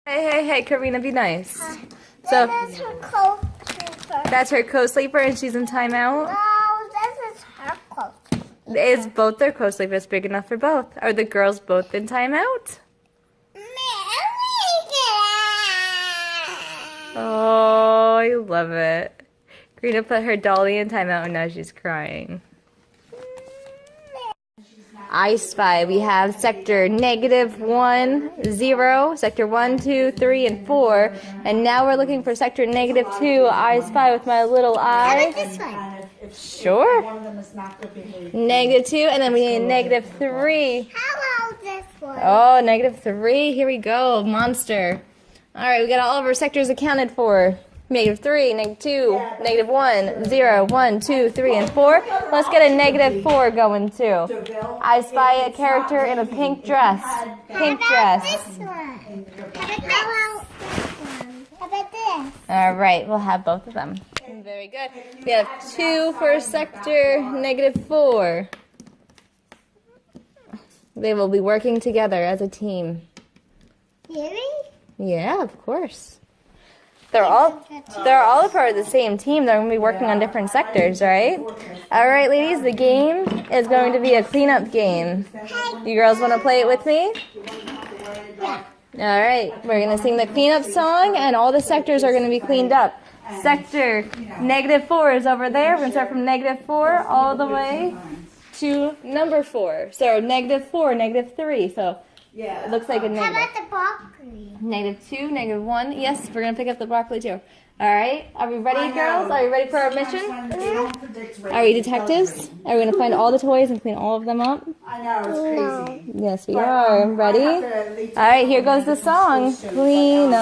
Hey, Karina, be nice. So This is her co-sleeper. that's her co-sleeper and she's in timeout? No, this is her co-sleeper. Is both their co-sleepers big enough for both? Are the girls both in timeout? Oh, I love it. Karina put her dolly in timeout and now she's crying. I Spy. We have sector -1, 0, sector 1, 2, 3, and 4. And now we're looking for sector -2. I Spy with my little How eye. about this one? Sure. -2, and then we need -3. How about this one? Oh, -3. Here we go. Monster. All right, we got all of our sectors accounted for. -3, -2, -1, 0, 1, 2, 3, and 4. Let's get a -4 going too. I spy a character in a pink dress. Pink dress. This one. How about this one? How about this? All right, we'll have both of them. Very good. We have 2 for sector -4. They will be working together as a team. Really? Yeah, of course. They're all a part of the same team. They're going to be working on different sectors, right? All right, ladies, the game is going to be a cleanup game. You girls want to play it with me? Yeah. All right, we're going to sing the cleanup song, and all the sectors are going to be cleaned up. Sector -4 is over there. We're going to start from -4 all the way to number 4. So -4, -3. So it looks like a How negative. about the broccoli? -2, -1. Yes, we're going to pick up the broccoli too. All right. Are we ready, girls? Are you ready for our mission? Are we detectives? Are we going to find all the toys and clean all of them up? I know, it's crazy. Yes, we are. Ready? All right, here goes the song. Clean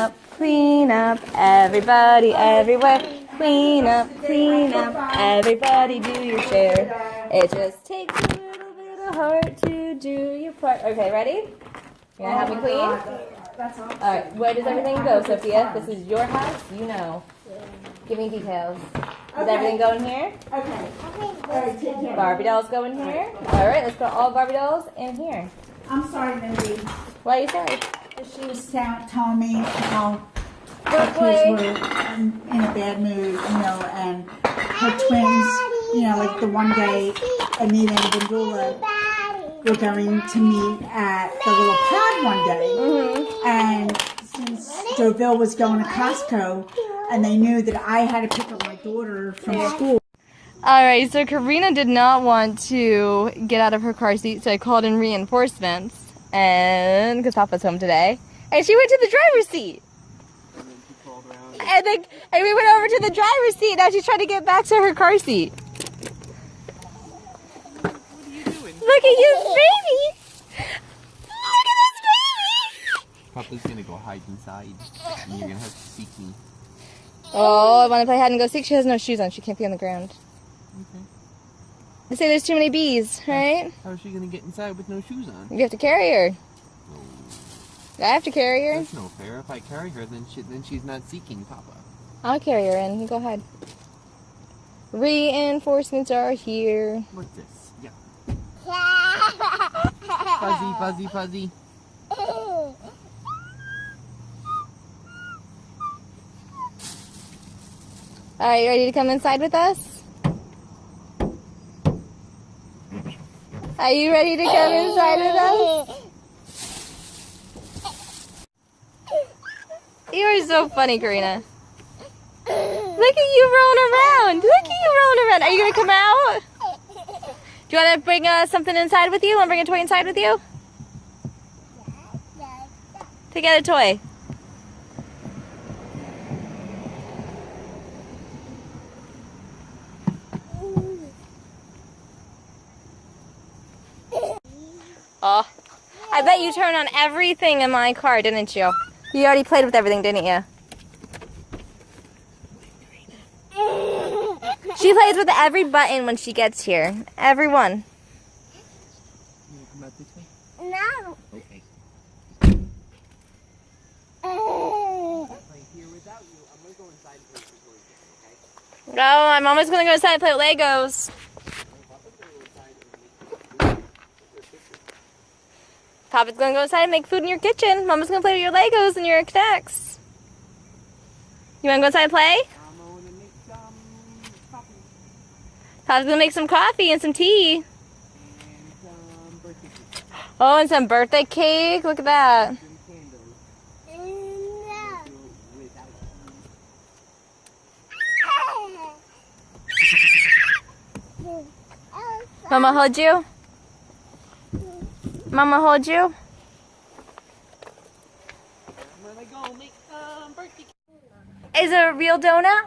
up, everybody, everywhere. Clean up, everybody, do your share. It just takes a little bit of heart to do your part. Okay, ready? You gonna help me clean? All right, where does everything go, Sophia? This is your house, you know. Give me details. Does everything go in here? Okay. All right, take care. Barbie dolls go in here. All right, let's put all Barbie dolls in here. I'm sorry, Mindy. What do you say? She was telling me how Go her kids play. were in a bad mood, and her twins, like the one day Anita and Bandula were going to meet at the little pond one day. And since Deauville was going to Costco, and they knew that I had to pick up my daughter from school. All right, so Karina did not want to get out of her car seat, so I called in reinforcements, and because Papa's home today, and she went to the driver's seat. And we went over to the driver's seat. Now she's trying to get back to her car seat. What are you doing? Look at you, baby! Look at this baby! Papa's gonna go hide inside, and you're gonna have to seek me. Oh, I want to play hide and go seek. She has no shoes on. She can't be on the ground. Okay. They say there's too many bees, right? How is she gonna get inside with no shoes on? You have to carry her. I have to carry her. That's no fair. If I carry her, then she's not seeking Papa. I'll carry her in. You go ahead. Reinforcements are here. What's this? Yeah. Fuzzy, fuzzy, fuzzy. Are you ready to come inside with us? Are you ready to come inside with us? You are so funny, Karina. Look at you rolling around. Look at you rolling around. Are you going to come out? Do you want to bring something inside with you? Want to bring a toy inside with you? To get a toy. Oh, I bet you turned on everything in my car, didn't you? You already played with everything, didn't you? She plays with every button when she gets here. Every one. You wanna come out this way? No. Okay. Right here without you. I'm gonna go inside and play with toys, okay? No, I'm almost going to go inside and play with Legos. Papa's gonna go inside and make food in your kitchen. Mama's gonna play with your Legos and your Connects. You wanna go inside and play? I'm gonna make some coffee Papa's gonna make some coffee and some tea. and some birthday cake. Oh, and some birthday cake. Look at that. Some candles. No. Do it without Mama hold you? Mama hold you? I'm gonna go make some birthday cake. Is it a real donut?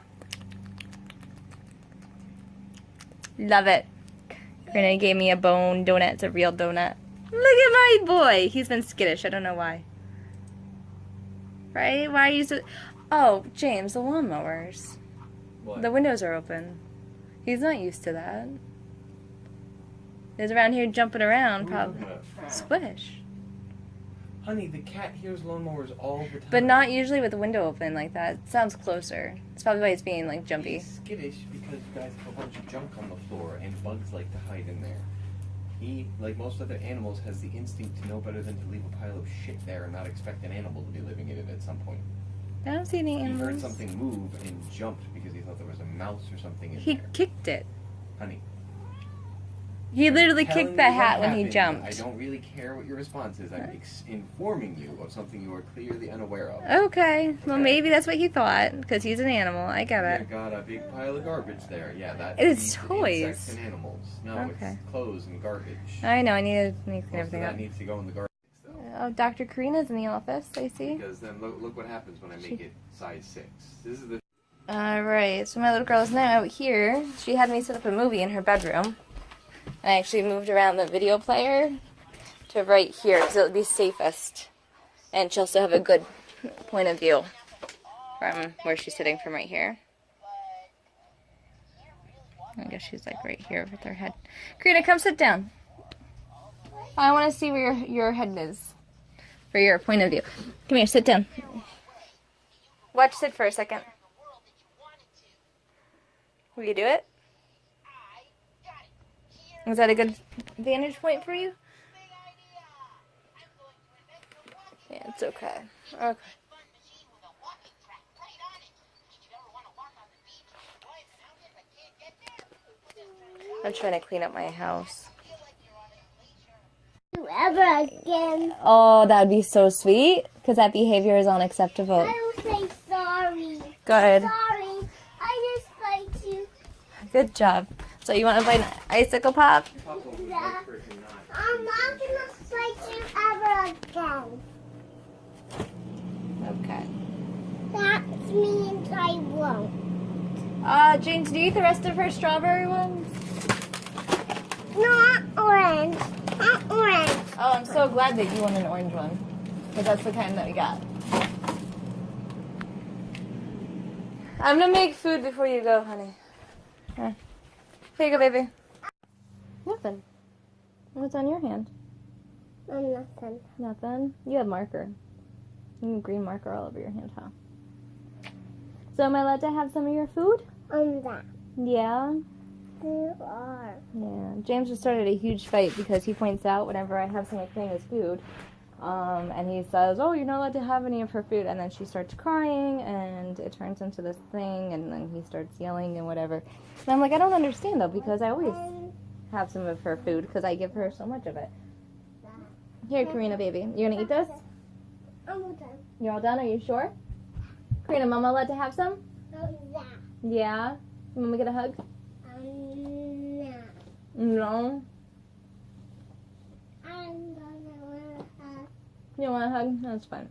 Love it. Karina gave me a bone donut. It's a real donut. Look at my boy. He's been skittish. I don't know why. Right? Why are you so... Oh, James, the lawnmowers. What? The windows are open. He's not used to that. He's around here jumping around, probably. Squish. Honey, the cat hears lawnmowers all the time. But not usually with the window open like that. It sounds closer. It's probably why it's being, like, jumpy. He's skittish because you guys have a bunch of junk on the floor and bugs like to hide in there. He, like most other animals, has the instinct to know better than to leave a pile of shit there and not expect an animal to be living in it at some point. I don't see any He heard animals. something move and jumped because he thought there was a mouse or something in He there. kicked it. Honey. He literally telling kicked the you what hat when he happened. jumped. I don't really care what your response is. I'm informing you of something you are clearly unaware of. Okay. Well, maybe that's what he thought, because he's an animal. I get You it. got a big pile of garbage there. Yeah, that It's leads to toys. insects and animals. No, Okay. it's clothes and garbage. I know. I need to clean Most of everything that up. needs to go in the garbage though. Oh, Dr. Karina's in the office. I see. Because then look what happens when I make it size 6. This is the Alright, so my little girl is now out here. She had me set up a movie in her bedroom. And I actually moved around the video player to right here because it'll be safest. And she'll still have a good point of view from where she's sitting from right here. I guess she's like right here with her head. Karina, come sit down. I want to see where your head is for your point of view. Come here, sit down. Watch sit for a second. Will you do it? Is that a good vantage point for you? Yeah, it's okay. Okay. I'm trying to clean up my house. Ever again. Oh, that would be so sweet, because that behavior is unacceptable. I will say sorry. Good. Sorry. I just like you. Good job. So you want to buy an icicle pop? Yeah. I'm not gonna fight you ever again. Okay. That means I won't. James, do you eat the rest of her strawberry ones? Not orange. Not orange. Oh, I'm so glad that you want an orange one. Because that's the kind that we got. I'm gonna make food before you go, honey. Here you go, baby. Nothing. What's on your hand? Nothing. Nothing? You have marker. You have green marker all over your hand, huh? So am I allowed to have some of your food? That. Yeah. You are. Yeah. James just started a huge fight because he points out whenever I have some of Karina's food, and he says, "Oh, you're not allowed to have any of her food," and then she starts crying, and it turns into this thing, and then he starts yelling and whatever. And I'm like, I don't understand though, because I always have some of her food because I give her so much of it. Here, Karina, baby, you gonna eat this? I'm done. You're all done? Are you sure? Karina, Mama allowed to have some? Yeah. Yeah. Mama get a hug? No. No. I'm gonna You want a hug? That's fine.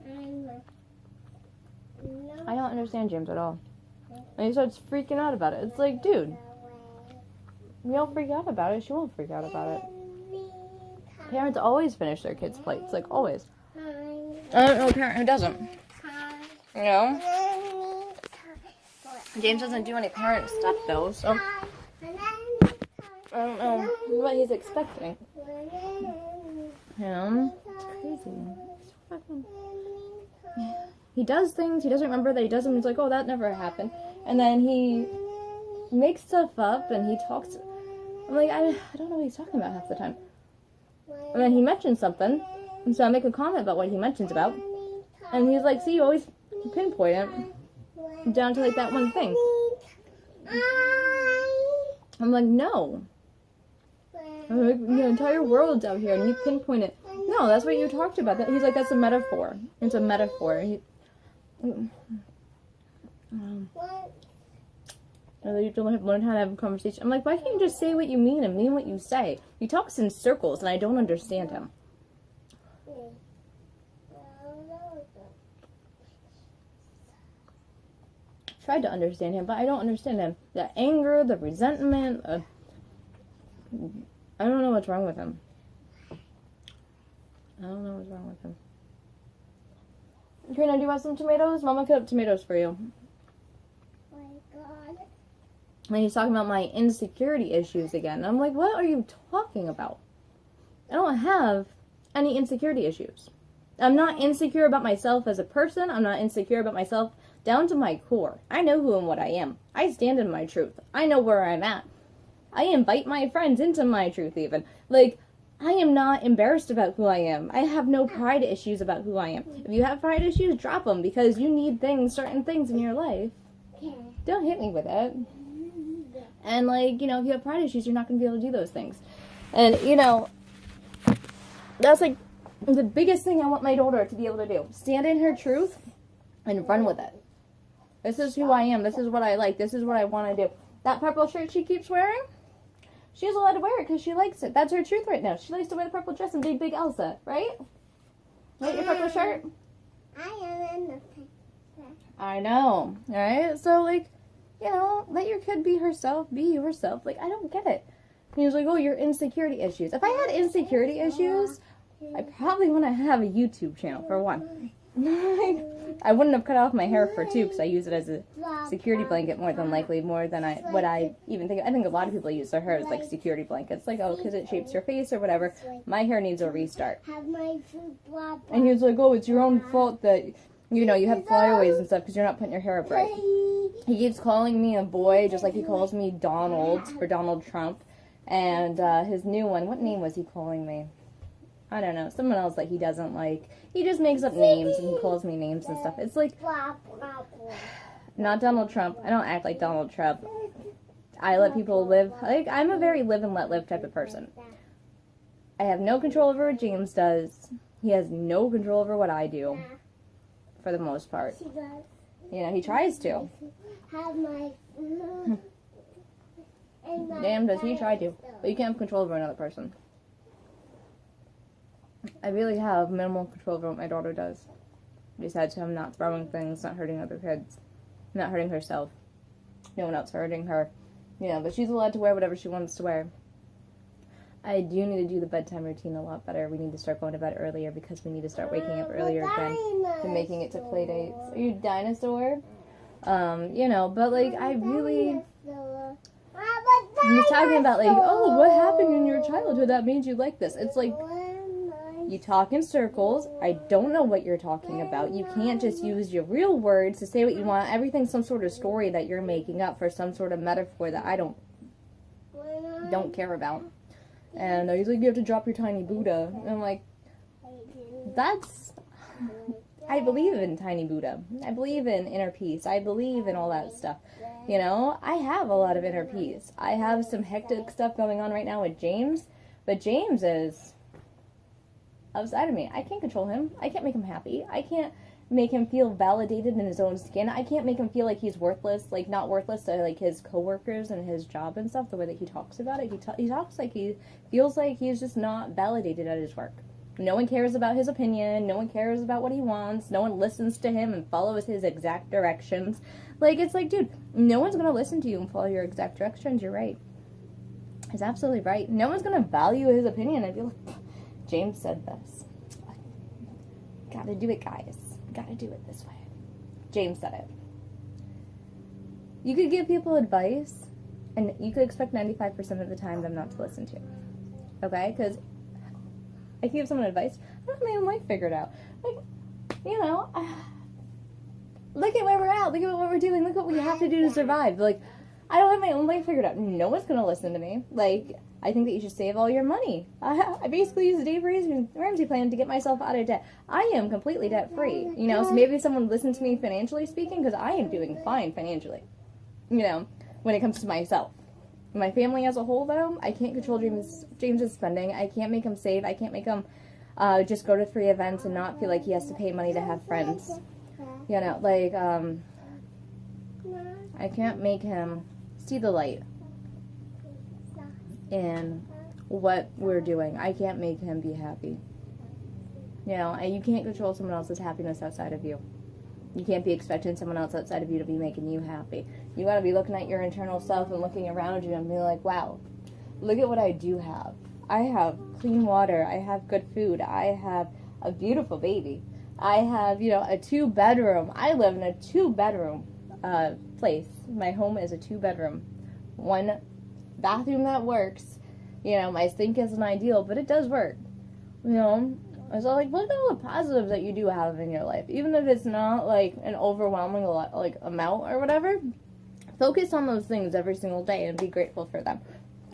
no. I don't understand James at all. And he starts freaking out about it. It's like, dude, we all freak out about it. She won't freak out about it. Parents always finish their kids' plates, like always. I don't know a parent who doesn't. You know? James doesn't do any parent stuff though, so I don't know what he's expecting. You know? It's crazy. It's fucking... He does things, he doesn't remember that he does them, he's like, oh, that never happened. And then he makes stuff up and he talks. I'm like, I don't know what he's talking about half the time. And then he mentions something, And so I make a comment about what he mentions about. And he's like, see, you always pinpoint it down to like that one thing. I'm like, no. I'm like, the entire world's out here and you pinpoint it. No, that's what you talked about. He's like, that's a metaphor. It's a metaphor. You have to learn how to have a conversation. I'm like, why can't you just say what you mean and mean what you say? He talks in circles and I don't understand him. Tried to understand him, but I don't understand him. The anger, the resentment, I don't know what's wrong with him. I don't know what's wrong with him. Karina, do you want some tomatoes? Mama cut up tomatoes for you. Oh my God. And he's talking about my insecurity issues again. And I'm like, what are you talking about? I don't have any insecurity issues. I'm not insecure about myself as a person. I'm not insecure about myself down to my core. I know who and what I am. I stand in my truth. I know where I'm at. I invite my friends into my truth even. Like, I am not embarrassed about who I am. I have no pride issues about who I am. If you have pride issues, drop them because you need certain things in your life. Don't hit me with it. And like, you know, if you have pride issues, you're not going to be able to do those things. And, you know, that's like the biggest thing I want my daughter to be able to do. Stand in her truth and run with it. This is who I am. This is what I like. This is what I want to do. That purple shirt she keeps wearing, she's allowed to wear it because she likes it. That's her truth right now. She likes to wear the purple dress and big Elsa, right? Right, your purple shirt? I am in the picture. I know, right? So, like, you know, let your kid be herself. Be yourself. Like, I don't get it. And he was like, oh, your insecurity issues. If I had insecurity issues, I probably want to have a YouTube channel, for one. I wouldn't have cut off my hair for two because I use it as a security blanket more than likely, more than what I even think. I think a lot of people use their hair as like security blankets, like, oh, because it shapes your face or whatever. My hair needs a restart. And he was like, oh, it's your own fault that, you know, you have flyaways and stuff because you're not putting your hair up right. He keeps calling me a boy just like he calls me Donald for Donald Trump. And his new one, what name was he calling me? I don't know, someone else that he doesn't like. He just makes up names and he calls me names and stuff. It's like, not Donald Trump. I don't act like Donald Trump. I let people live. Like, I'm a very live and let live type of person. I have no control over what James does. He has no control over what I do, for the most part. You know, he tries to. Damn, does he try to. But you can't have control over another person. I really have minimal control over what my daughter does. Besides him not throwing things, not hurting other kids, not hurting herself. No one else hurting her. You know, but she's allowed to wear whatever she wants to wear. I do need to do the bedtime routine a lot better. We need to start going to bed earlier because we need to start waking up earlier again and making it to play dates. Are you a dinosaur? You know, but like I really... He's talking about like, oh, what happened in your childhood that made you like this? It's like, you talk in circles. I don't know what you're talking about. You can't just use your real words to say what you want. Everything's some sort of story that you're making up for some sort of metaphor that I don't care about. And he's like, you have to drop your tiny Buddha. And I'm like, I believe in tiny Buddha. I believe in inner peace. I believe in all that stuff. You know, I have a lot of inner peace. I have some hectic stuff going on right now with James, but James is outside of me. I can't control him. I can't make him happy. I can't make him feel validated in his own skin. I can't make him feel like he's worthless, like not worthless to like his coworkers and his job and stuff, the way that he talks about it. He talks like he feels like he's just not validated at his work. No one cares about his opinion. No one cares about what he wants. No one listens to him and follows his exact directions. Like, it's like, dude, no one's going to listen to you and follow your exact directions. You're right. He's absolutely right. No one's going to value his opinion and be like, James said this. Gotta do it, guys. Gotta do it this way. James said it. You could give people advice, and you could expect 95% of the time them not to listen to. Okay? Because I give someone advice, I don't have my own life figured out. Like, you know, look at where we're at. Look at what we're doing. Look what we have to do to survive. Like, I don't have my own life figured out. No one's going to listen to me. Like, I think that you should save all your money. I basically use the Dave Ramsey plan to get myself out of debt. I am completely debt free, you know, so maybe someone listen to me financially speaking, because I am doing fine financially, you know, when it comes to myself. My family as a whole, though, I can't control James's spending. I can't make him save. I can't make him just go to 3 events and not feel like he has to pay money to have friends. You know, like, I can't make him see the light in what we're doing. I can't make him be happy. You know, and you can't control someone else's happiness outside of you. You can't be expecting someone else outside of you to be making you happy. You gotta be looking at your internal self and looking around you and be like, wow, look at what I do have. I have clean water. I have good food. I have a beautiful baby. I have, you know, a 2-bedroom. I live in a 2-bedroom place. My home is a 2-bedroom. 1 bathroom that works. You know, my sink isn't ideal, but it does work. You know, so like, look at all the positives that you do have in your life, even if it's not like an overwhelming like amount or whatever. Focus on those things every single day and be grateful for them.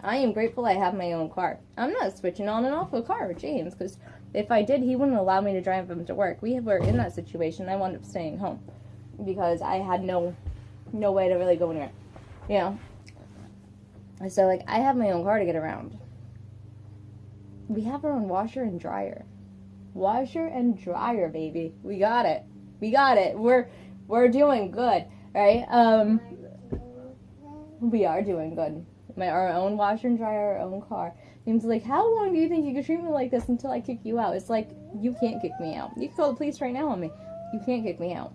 I am grateful I have my own car. I'm not switching on and off a car with James, because if I did, he wouldn't allow me to drive him to work. We were in that situation. I wound up staying home because I had no way to really go anywhere. You know. So, like, I have my own car to get around. We have our own washer and dryer. Washer and dryer, baby. We got it. We got it. We're doing good, right? We are doing good. Our own washer and dryer, our own car. James is like, how long do you think you could treat me like this until I kick you out? It's like, you can't kick me out. You can call the police right now on me. You can't kick me out.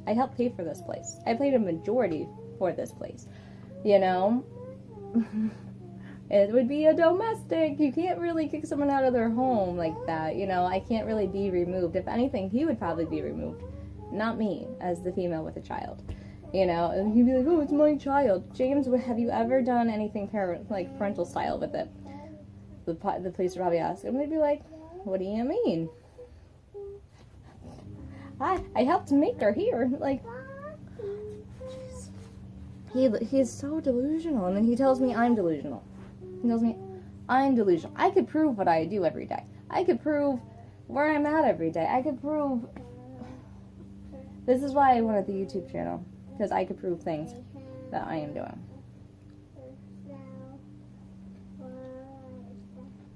I helped pay for this place. I paid a majority for this place. You know? It would be a domestic. You can't really kick someone out of their home like that. You know, I can't really be removed. If anything, he would probably be removed. Not me, as the female with a child. You know, and he'd be like, oh, it's my child. James, have you ever done anything parental style with it? The police would probably ask him. They'd be like, what do you mean? I helped make her here. Like, he's so delusional. And then he tells me I'm delusional. He tells me I'm delusional. I could prove what I do every day. I could prove where I'm at every day. I could prove... This is why I wanted the YouTube channel. Because I could prove things that I am doing.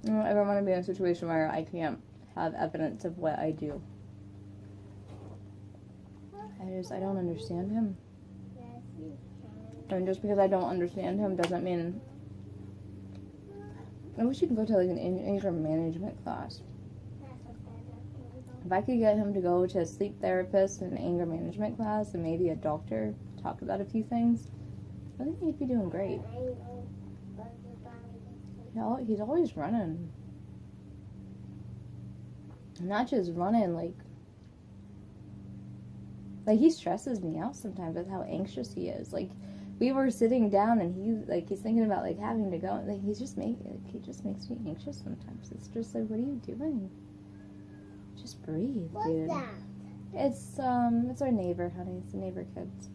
I don't ever want to be in a situation where I can't have evidence of what I do. I don't understand him. And just because I don't understand him doesn't mean... I wish you could go to like an anger management class. If I could get him to go to a sleep therapist and an anger management class and maybe a doctor to talk about a few things, I think he'd be doing great. He's always running. Not just running, like he stresses me out sometimes with how anxious he is. Like, we were sitting down and he's thinking about like having to go. Like, he just makes me anxious sometimes. It's just like, what are you doing? Just breathe, dude. What's that? It's our neighbor, honey. It's the neighbor kids.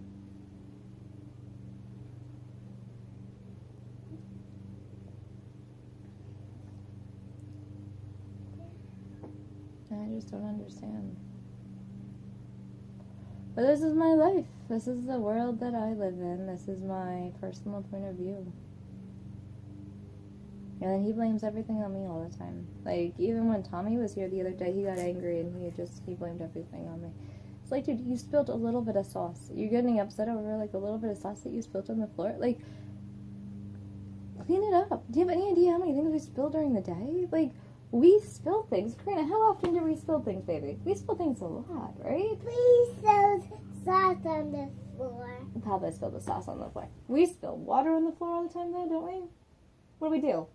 I just don't understand. But this is my life. This is the world that I live in. This is my personal point of view. And then he blames everything on me all the time. Like, even when Tommy was here the other day, he got angry and he blamed everything on me. It's like, dude, you spilled a little bit of sauce. You're getting upset over, like, a little bit of sauce that you spilled on the floor? Like, clean it up. Do you have any idea how many things we spill during the day? Like, we spill things. Karina, how often do we spill things, baby? We spill things a lot, right? Please spill sauce on the floor. Papa spilled the sauce on the floor. We spill water on the floor all the time, though, don't we? What do we do?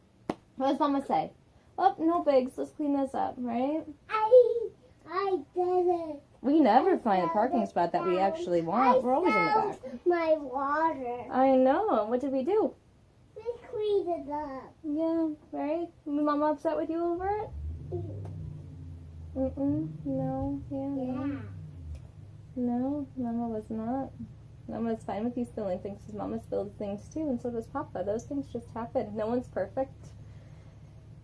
What does Mama say? Oh, no bigs. Let's clean this up, right? I did it. We never find a parking spot that we actually want. We're always in the back. My water. I know. What did we do? We cleaned it up. Yeah, right? Mama upset with you over it? No. Yeah. Yeah. No, Mama was not. Mama's fine with you spilling things because Mama spills things too, and so does Papa. Those things just happen. No one's perfect.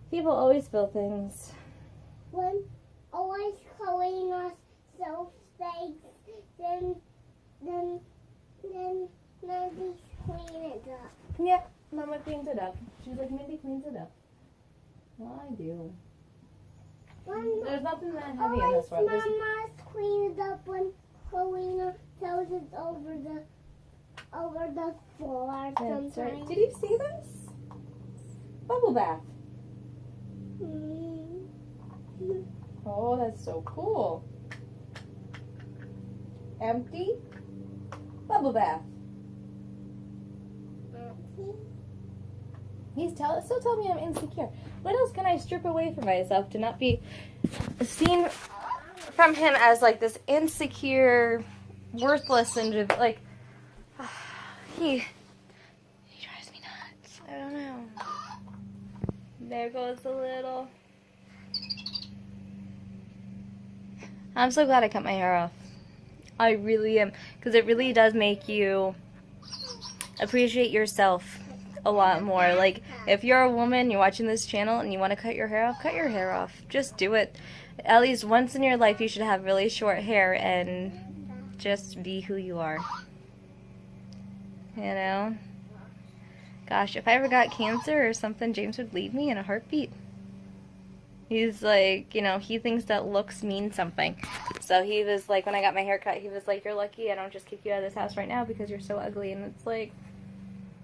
People always spill things. When always Karina so fakes, then Mandy clean it up. Yeah, Mama cleans it up. She's like, Mindy cleans it up. Well, I do. There's nothing that heavy in Always this world. Mama's clean it up when Karina throws it over the floor That's sometimes. right. Did you see this? Bubble bath. Mm. Oh, that's so cool. Empty bubble bath. He's still telling me I'm insecure. What else can I strip away from myself to not be seen from him as like this insecure, worthless individual? Like, he drives me nuts. I don't know. There goes the little. I'm so glad I cut my hair off. I really am, because it really does make you appreciate yourself a lot more. Like, if you're a woman, you're watching this channel and you want to cut your hair off, cut your hair off. Just do it. At least once in your life you should have really short hair and just be who you are. You know? Gosh, if I ever got cancer or something, James would leave me in a heartbeat. He's like, you know, he thinks that looks mean something. So he was like, when I got my hair cut, he was like, you're lucky I don't just kick you out of this house right now because you're so ugly. And it's like,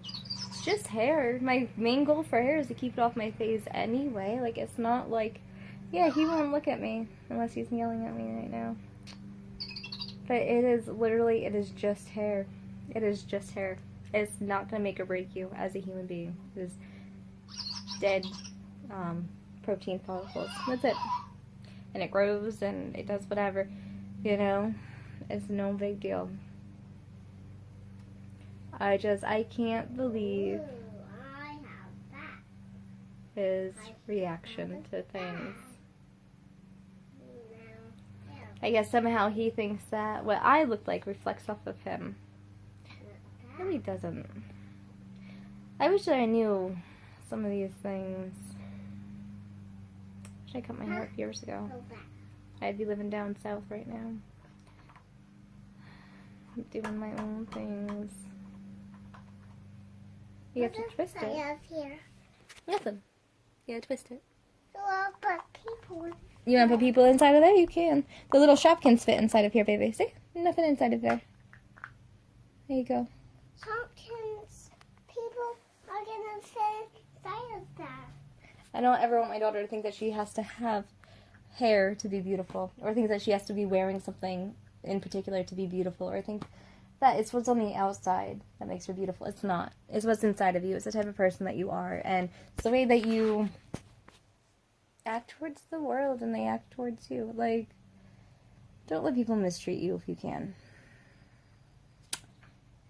it's just hair. My main goal for hair is to keep it off my face anyway. Like, it's not like, yeah, he won't look at me unless he's yelling at me right now. But it is literally, it is just hair. It is just hair. It's not going to make or break you as a human being. It is dead protein follicles. That's it. And it grows and it does whatever. You know? It's no big deal. I can't believe I have that. his reaction to things. I guess somehow he thinks that what I look like reflects off of him. It really doesn't. I wish that I knew some of these things. I wish I cut my hair off years ago. I'd be living down south right now. Doing my own things. You have to twist I it. have here. Nothing. You gotta twist it. So I'll put people. You want to put people inside of there? You can. The little Shopkins fit inside of here, baby. See? Nothing inside of there. There you go. Pumpkins, people are gonna fit inside of that. I don't ever want my daughter to think that she has to have hair to be beautiful, or think that she has to be wearing something in particular to be beautiful, or think that it's what's on the outside that makes her beautiful. It's not. It's what's inside of you. It's the type of person that you are, and it's the way that you act towards the world and they act towards you. Like, don't let people mistreat you if you can.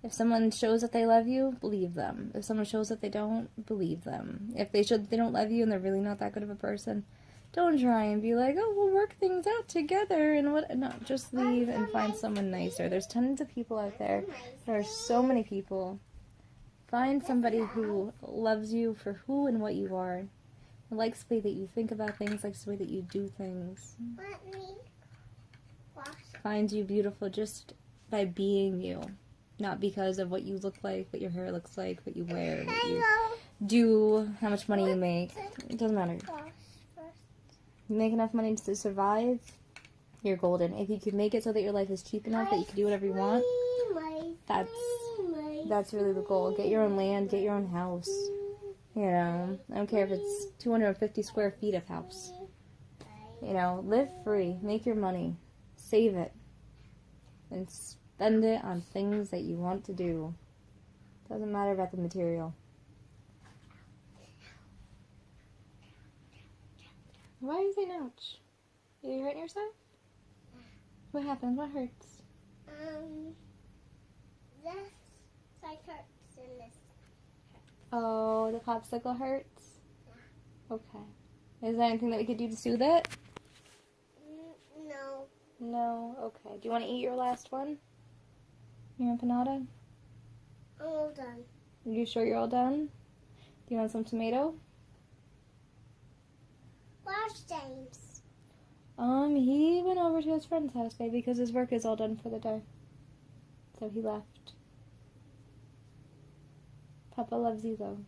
If someone shows that they love you, believe them. If someone shows that they don't, believe them. If they show that they don't love you and they're really not that good of a person, don't try and be like, oh, we'll work things out together and what. No, just leave and find someone nicer. There's tons of people out there. There are so many people. Find somebody who loves you for who and what you are. Likes the way that you think about things, likes the way that you do things. Let me wash. Finds you beautiful just by being you. Not because of what you look like, what your hair looks like, what you wear, what you do, how much money you make. It doesn't matter. Wash first. You make enough money to survive, you're golden. If you could make it so that your life is cheap enough that you can do whatever you want, that's really the goal. Get your own land, get your own house. You know, I don't care if it's 250 square feet of house. You know, live free, make your money, save it, and spend it on things that you want to do. Doesn't matter about the material. Why are you saying ouch? Are you hurting yourself? What happened? What hurts? This side hurts and this. Oh, the popsicle hurts? Okay. Is there anything that we could do to soothe it? No. No? Okay. Do you want to eat your last one? Your empanada? I'm all done. Are you sure you're all done? Do you want some tomato? Where's James? He went over to his friend's house, baby, because his work is all done for the day. So he left. Papa loves you, though.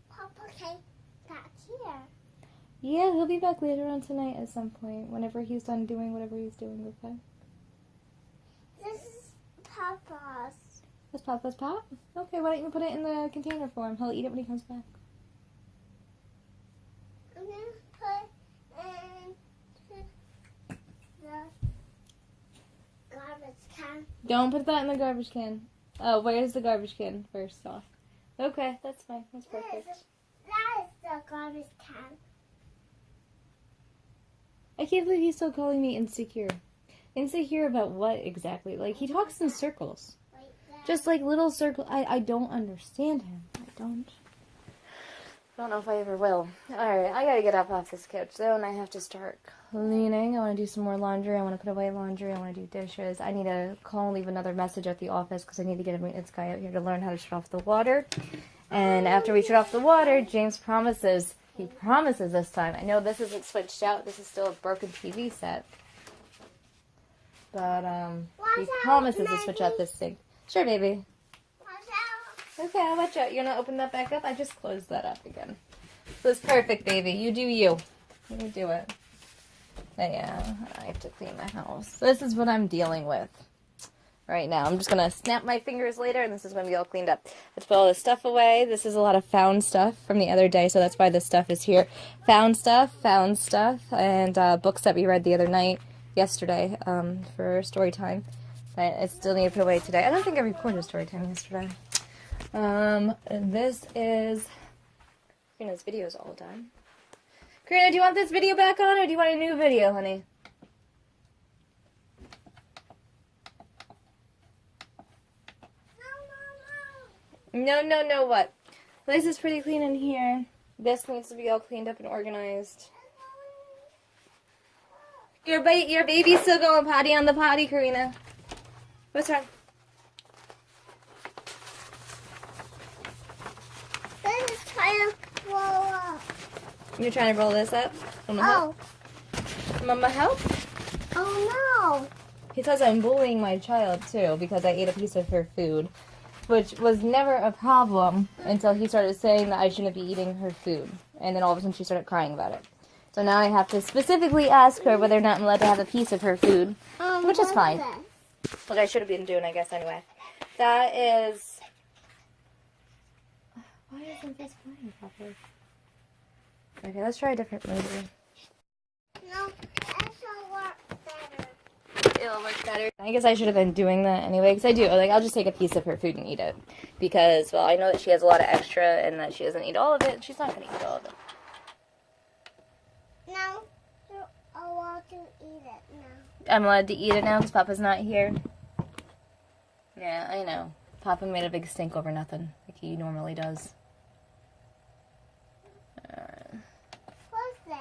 Papa came back here. Yeah, he'll be back later on tonight at some point, whenever he's done doing whatever he's doing, okay? This is Papa's. That's Papa's pot? Okay, why don't you put it in the container for him? He'll eat it when he comes back. I'm going to put in the garbage can. Don't put that in the garbage can. Oh, where's the garbage can first off? Okay, that's fine. That's perfect. That is the garbage can. I can't believe he's still calling me insecure. Insecure about what exactly? Like, he talks in circles. Like that. Just like little circles. I don't understand him. I don't know if I ever will. Alright, I gotta get up off this couch though, and I have to start cleaning. I want to do some more laundry. I want to put away laundry. I want to do dishes. I need to call and leave another message at the office because I need to get a maintenance guy out here to learn how to shut off the water. And after we shut off the water, James promises, he promises this time. I know this isn't switched out. This is still a broken TV set. But, he promises to switch out this sink. Sure, baby. Watch out. Okay, I'll watch out. You're gonna open that back up? I just closed that up again. So it's perfect, baby. You do you. You do it. But yeah, I have to clean my house. This is what I'm dealing with right now. I'm just gonna snap my fingers later, and this is gonna be all cleaned up. Let's put all this stuff away. This is a lot of found stuff from the other day, so that's why this stuff is here. Found stuff, and books that we read the other night, yesterday, for story time. But I still need to put away today. I don't think I recorded story time yesterday. This is Karina's videos all the time. Karina, do you want this video back on, or do you want a new video, honey? No, what? This is pretty clean in here. This needs to be all cleaned up and organized. Your baby's still going potty on the potty, Karina. What's wrong? This is trying to blow up. You're trying to roll this up? Mama help? Mama help? Oh no. He says I'm bullying my child, too, because I ate a piece of her food, which was never a problem until he started saying that I shouldn't be eating her food. And then all of a sudden she started crying about it. So now I have to specifically ask her whether or not I'm allowed to have a piece of her food, which is fine. Which I should have been doing, I guess, anyway. That is... Why isn't this playing properly? Okay, let's try a different movie. No, that'll work better. It'll work better. I guess I should have been doing that anyway, because I do. Like, I'll just take a piece of her food and eat it. Because, well, I know that she has a lot of extra and that she doesn't eat all of it. She's not going to eat all of it. No, you're allowed to eat it now. I'm allowed to eat it now because Papa's not here. Yeah, I know. Papa made a big stink over nothing, like he normally does. What's this?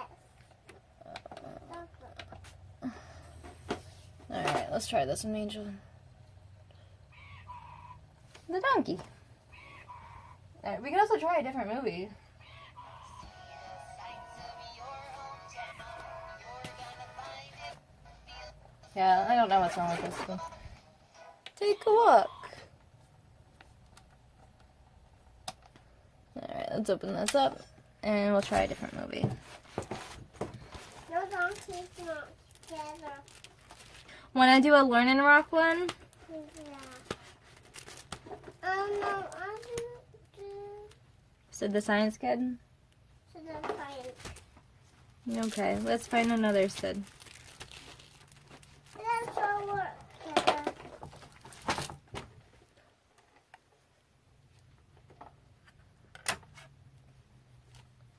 Alright, let's try this one, Angel. The donkey. Alright, we can also try a different movie. Yeah, I don't know what's wrong with this one. Take a look. Alright, let's open this up and we'll try a different movie. No donkeys not together. Wanna do a Learn and Rock one? Yeah. No, I didn't do Said the science kid? to the fight. Okay, let's find another Sid. That's all work together.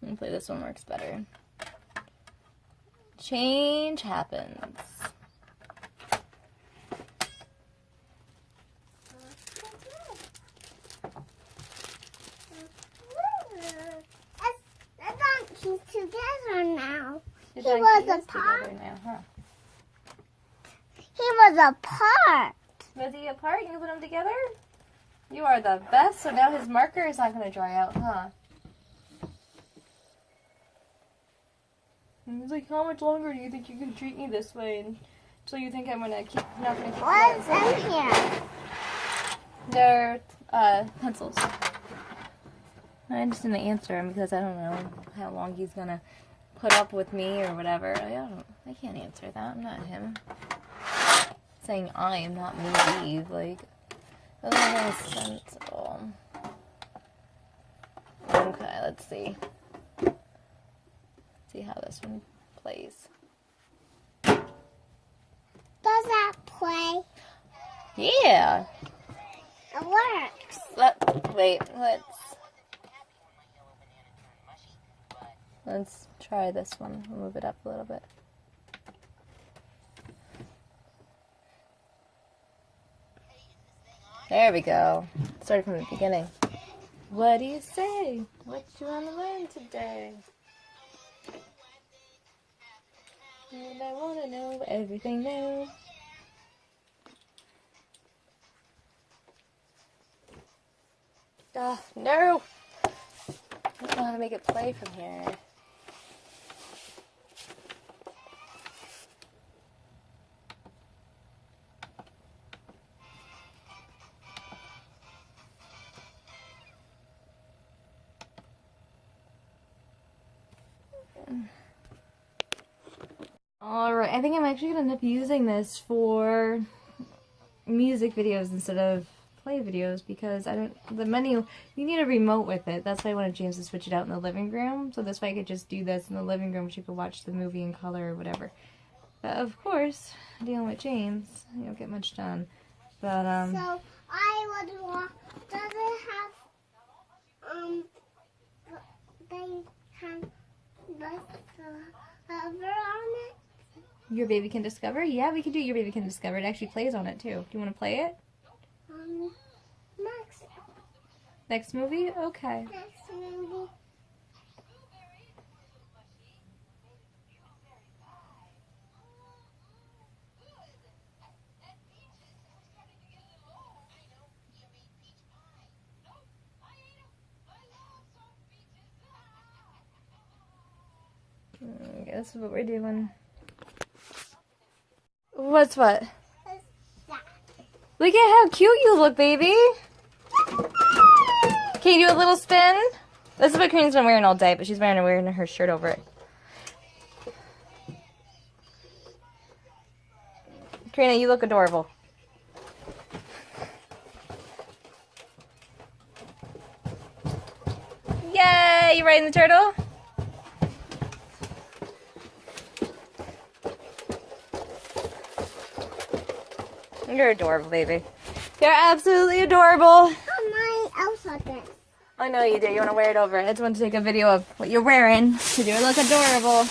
Hopefully this one works better. Change happens. The donkeys together now. The was donkey a is part. together now, huh? He was apart. Smoothie apart? You can put them together? You are the best. So now his marker is not going to dry out, huh? And he's like, how much longer do you think you can treat me this way until you think I'm going to keep not going to keep What's in here? They're pencils. I just didn't answer him because I don't know how long he's going to put up with me or whatever. I can't answer that. I'm not him. Saying I am not me, like, that doesn't make sense at all. Okay, let's see. See how this one plays. Does that play? Yeah. It works. Let's try this one. We'll move it up a little bit. There we go. Started from the beginning. What do you say? What you want to learn today? And I want to know everything new. Ah, no! I don't know how to make it play from here. Alright, I think I'm actually going to end up using this for music videos instead of play videos because the menu, you need a remote with it. That's why I wanted James to switch it out in the living room. So this way I could just do this in the living room so you could watch the movie in color or whatever. But of course, dealing with James, you don't get much done. But, So, I would want, does it have, they have this cover on it? Your Baby Can Discover? Yeah, we can do Your Baby Can Discover. It actually plays on it too. Do you want to play it? Next movie? Okay. Next movie. Okay, this is what we're doing. What's what? Look at how cute you look, baby. Can you do a little spin? This is what Karina's been wearing all day, but she's wearing her shirt over it. Karina, you look adorable. Yay! You riding the turtle? You're adorable, baby. You're absolutely adorable. My Elsa dress. I know you do. You want to wear it over. I just want to take a video of what you're wearing because you look adorable.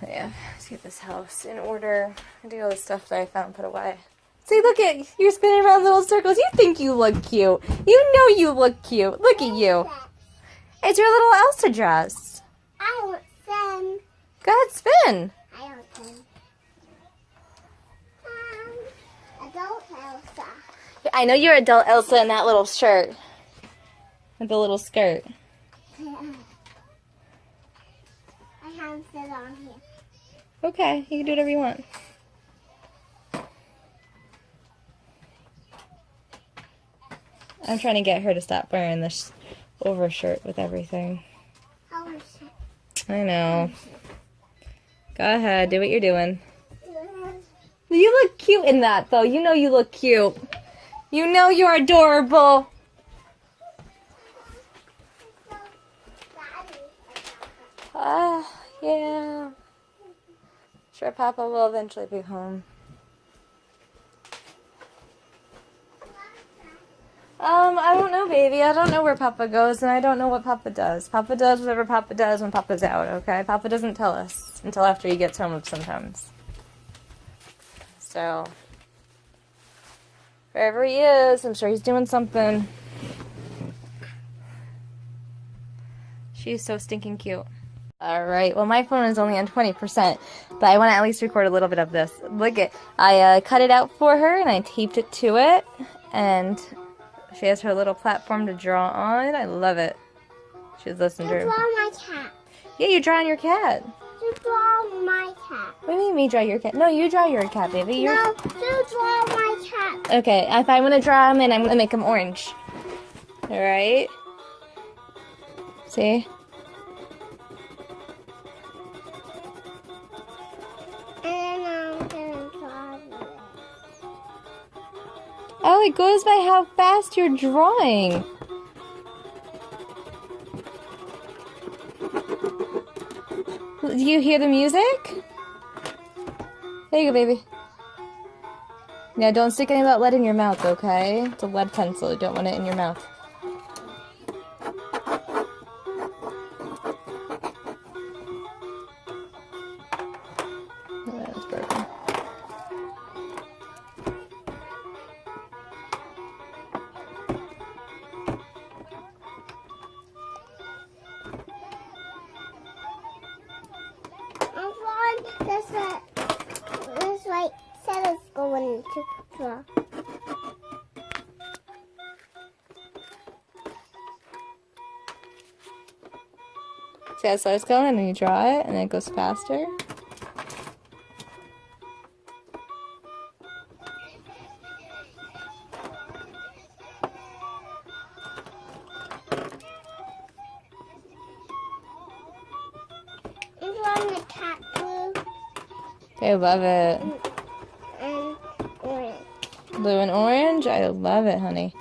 Yeah, let's get this house in order and do all the stuff that I found and put away. See, look at you're spinning around little circles. You think you look cute. You know you look cute. Look at you. It's your little Elsa dress. I want spin. Go ahead, spin. I want spin. Adult Elsa. I know you're adult Elsa in that little shirt. With the little skirt. I can't sit on here. Okay, you can do whatever you want. I'm trying to get her to stop wearing this overshirt with everything. I know. Go ahead, do what you're doing. You look cute in that, though. You know you look cute. You know you're adorable. Yeah. Sure, Papa will eventually be home. I don't know, baby. I don't know where Papa goes, and I don't know what Papa does. Papa does whatever Papa does when Papa's out, okay? Papa doesn't tell us until after he gets home sometimes. So, wherever he is, I'm sure he's doing something. She's so stinking cute. Alright, well my phone is only on 20%, but I want to at least record a little bit of this. Look at, I cut it out for her and I taped it to it, and she has her little platform to draw on. I love it. She's listening to You her. draw my cat. Yeah, you draw on your cat. You draw my cat. What do you mean me draw your cat? No, you draw your cat, baby. You're... No, you draw my cat. Okay, if I want to draw him in, I'm going to make him orange. Alright? See? And then I'm gonna draw this. Oh, it goes by how fast you're drawing. Do you hear the music? There you go, baby. Yeah, don't stick any of that lead in your mouth, okay? It's a lead pencil. You don't want it in your mouth. Oh, that's broken. I'm drawing this right set is going to draw. See how slow it's going, and then you draw it, and then it goes faster. I'm drawing the cat blue I love it. and orange. Blue and orange? I love it, honey.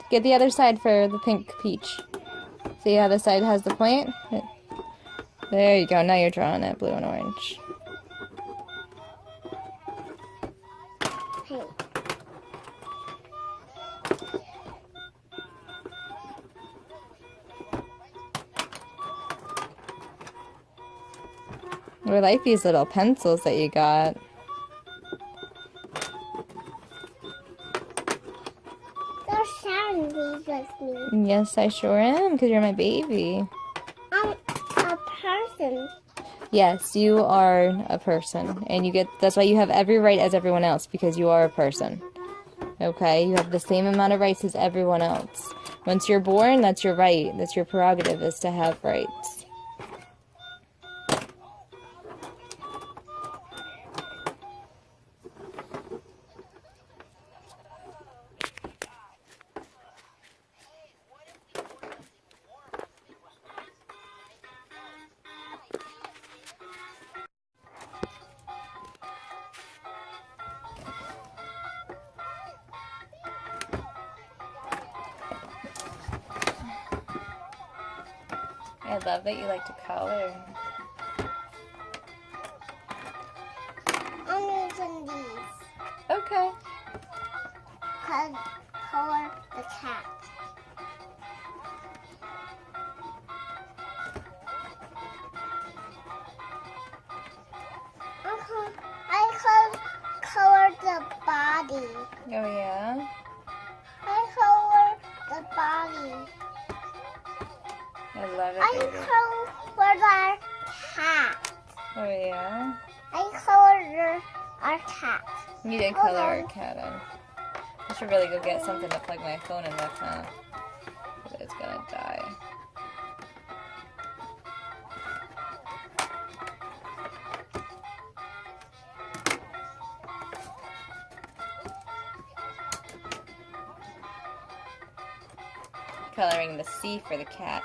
Get the other side for the pink peach. See how the side has the point? There you go. Now you're drawing it, blue and orange. Pink. I like these little pencils that you got. You're sharing these with me. Yes, I sure am, because you're my baby. I'm a person. Yes, you are a person, and that's why you have every right as everyone else, because you are a person. Okay, you have the same amount of rights as everyone else. Once you're born, that's your right. That's your prerogative, is to have rights. I love that you like to color. I'm using these. Okay. Color the cat. I color the body. Oh, yeah? I color the body. I love it, I baby. color our cat. Oh, yeah? I colored our cat. You did color our cat in. I should really go get something to plug my phone in with, huh? But it's gonna die. Coloring the C for the cat.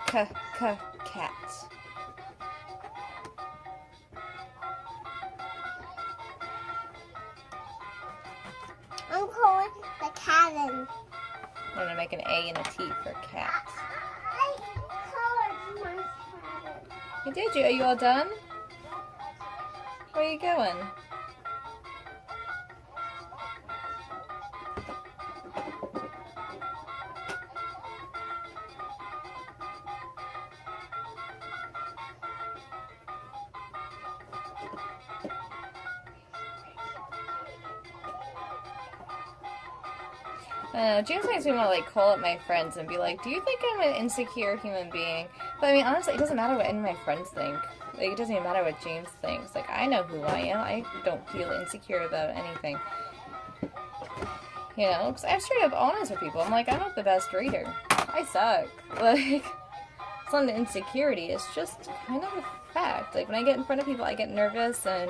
Cat. I'm coloring the cat in. I'm gonna make an A and a T for cat. I colored my cat in. You did, you? Are you all done? Where are you going? James makes me want to like call up my friends and be like, do you think I'm an insecure human being? But I mean, honestly, it doesn't matter what any of my friends think. Like, it doesn't even matter what James thinks. Like, I know who I am. I don't feel insecure about anything. You know, because I'm straight up honest with people. I'm like, I'm not the best reader. I suck. Like, it's not an insecurity. It's just kind of a fact. Like, when I get in front of people, I get nervous, and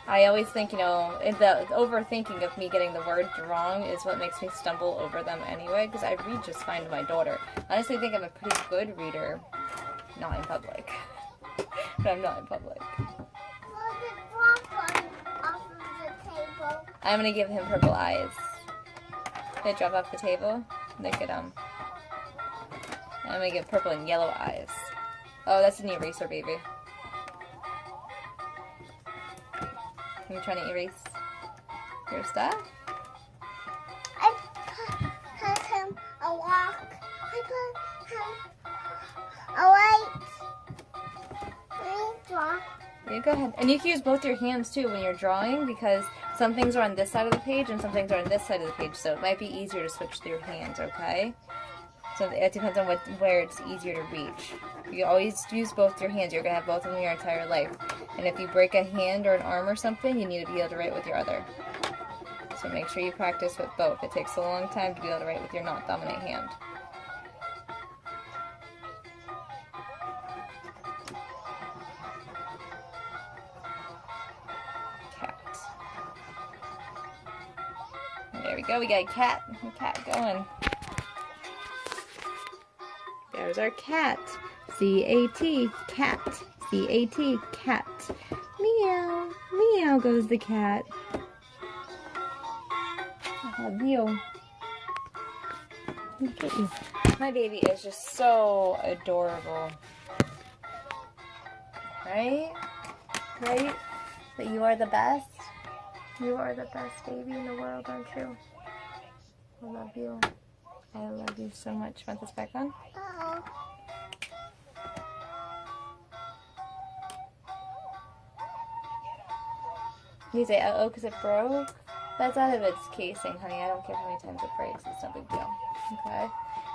I always think, you know, the overthinking of me getting the words wrong is what makes me stumble over them anyway, because I read just fine to my daughter. I honestly think I'm a pretty good reader. Not in public. But I'm not in public. I'm gonna give him purple eyes. They drop off the table. Look at him. I'm gonna give purple and yellow eyes. Oh, that's an eraser, baby. Are you trying to erase your stuff? I put him a walk. I put him a light. You go ahead. And you can use both your hands too when you're drawing, because some things are on this side of the page and some things are on this side of the page, so it might be easier to switch through your hands, okay? So it depends on where it's easier to reach. You always use both your hands. You're going to have both of them your entire life. And if you break a hand or an arm or something, you need to be able to write with your other. So make sure you practice with both. It takes a long time to be able to write with your not dominant hand. There we go, we got a cat going. There's our cat. C-A-T, cat. C-A-T, cat. Meow, meow goes the cat. I love you. Look at you. My baby is just so adorable. Right? Right? But you are the best. You are the best baby in the world, aren't you? I love you. I love you so much. Want this back on? Uh-oh. You say, uh-oh, because it broke? That's out of its casing, honey. I don't care how many times it breaks. It's no big deal. Okay?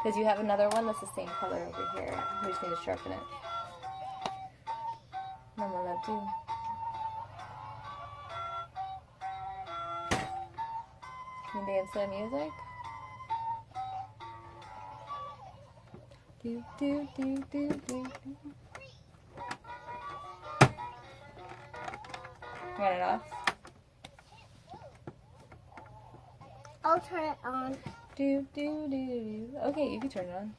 Because you have another one that's the same color over here. We just need to sharpen it. Mama loved you. Can you dance to the music? Do, do, do, do, do, do. Want it off? I'll turn it on. Do, do, do, do. Okay, you can turn it on.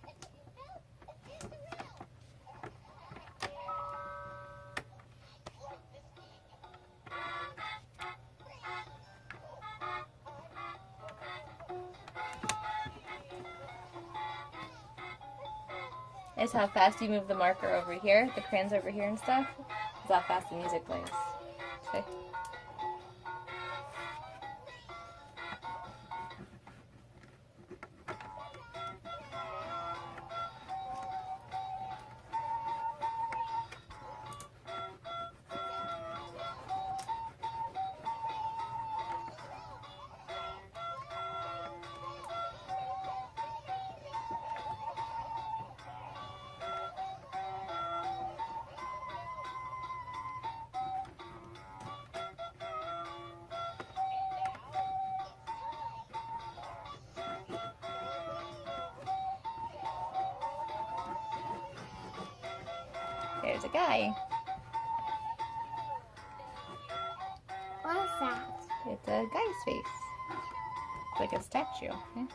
It's how fast you move the marker over here, the crayons over here and stuff. It's how fast the music plays. Okay. There's a guy. What is that? It's a guy's face. It's like a statue. Okay?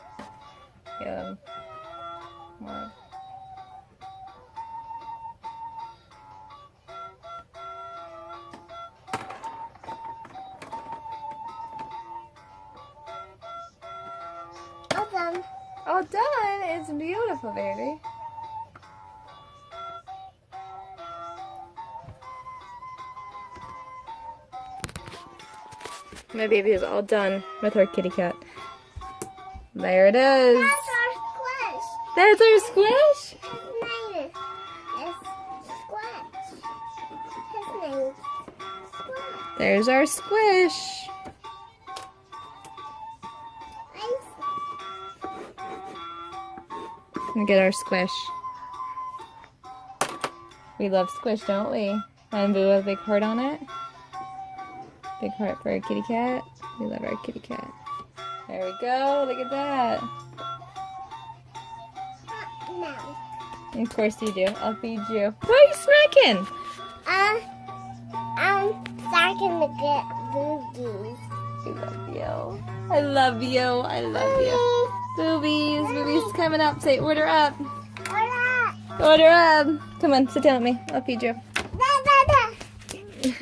Yeah. More. All done. All done! It's beautiful, baby. My baby is all done with her kitty cat. There it is. That's our squish. That's our squish? His name is Squish. His name is Squish. There's our squish. Let me get our squish. We love squish, don't we? And we have a big heart on it. Big heart for our kitty cat. We love our kitty cat. There we go. Look at that. No. Of course you do. I'll feed you. Why are you smacking? I'm starting to get boogies. I love you. I love you. I love you. Boobies. Boobies coming up. Say order up. Order up. Come on, sit down with me. I'll feed you.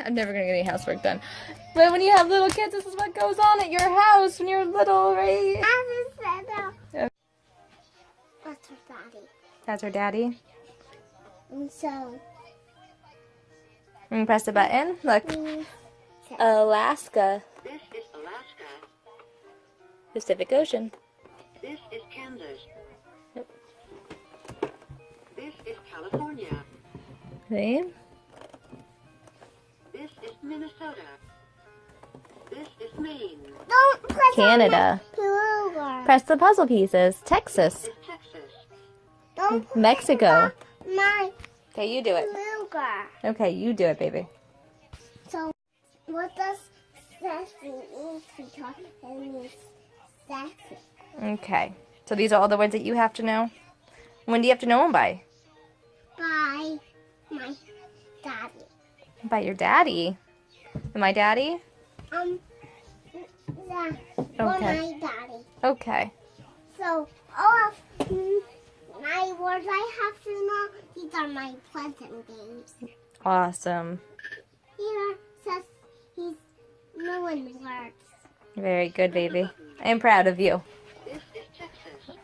I'm never going to get any housework done. But when you have little kids, this is what goes on at your house when you're little, right? That's her daddy. That's her daddy. And so, And press the button. Look. Alaska. This is Alaska. Pacific Ocean. This is Kansas. Yep. This is California. See? This is Minnesota. This is Maine. don't press Canada. on my Press the puzzle pieces. Texas. This is Texas. Don't press Mexico. on my Okay, you do it. ruler. Okay, you do it, baby. So, what does sassy mean? Because it means sassy. Okay. So these are all the words that you have to know? When do you have to know them by? By my daddy. By your daddy. And my daddy? Yeah, or Okay. my daddy. Okay. So, all of my words I have to know, these are my pleasant games. Awesome. Here says he's knowing words. Very good, baby. I am proud of you. This is Texas.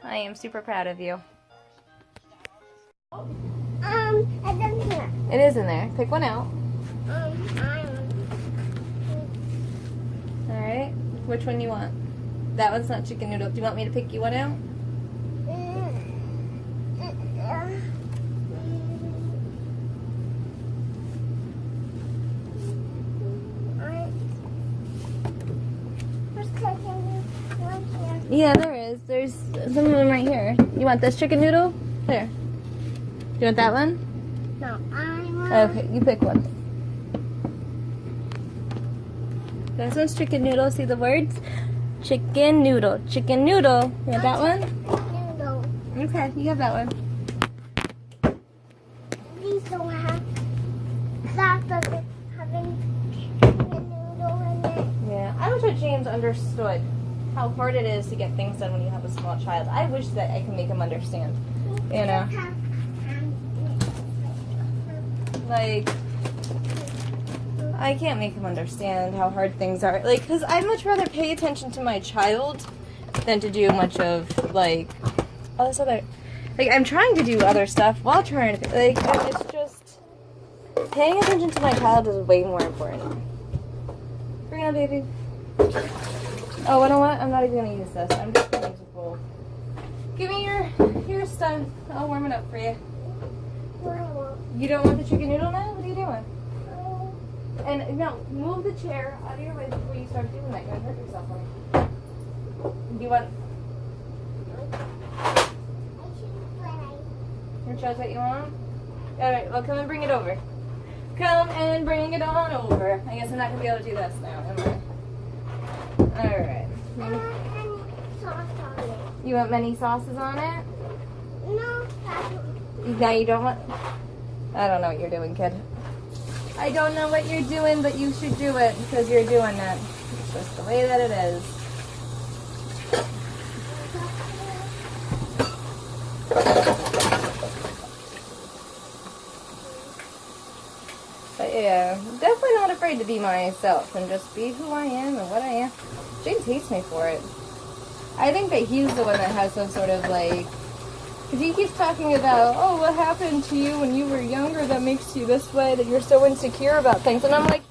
I am super proud of you. And then here. It is in there. Pick one out. Alright. Which one do you want? That one's not chicken noodle. Do you want me to pick you one out? Yeah, there is. There's some of them right here. You want this chicken noodle? There. You want that one? No, I want. Okay, you pick one. This one's chicken noodle. See the words? Chicken noodle. Chicken noodle. You want that one? Noodle. Okay, you have that one. These don't have. That doesn't have any noodle in it. Yeah, I wish that James understood how hard it is to get things done when you have a small child. I wish that I could make him understand. You know? Like, I can't make him understand how hard things are. Like, because I'd much rather pay attention to my child than to do much of, like, all this other... Like, I'm trying to do other stuff while trying to... Like, it's just... Paying attention to my child is way more important. Bring it on, baby. Oh, you know what? I'm not even going to use this. I'm just going to use a bowl. Give me your stuff. I'll warm it up for you. You don't want the chicken noodle now? What are you doing? And no, move the chair out of your way before you start doing that. You're going to hurt yourself, honey. Do you want... Your chose what you want? Alright, well, come and bring it over. Come and bring it on over. I guess I'm not going to be able to do this now, am I? Alright. You want many sauces on it? No, Now you don't want... I don't know what you're doing, kid. I don't know what you're doing, but you should do it because you're doing it. It's just the way that it is. But yeah, definitely not afraid to be myself and just be who I am and what I am. James hates me for it. I think that he's the one that has some sort of like... Because he keeps talking about, oh, what happened to you when you were younger that makes you this way, that you're so insecure about things. And I'm like,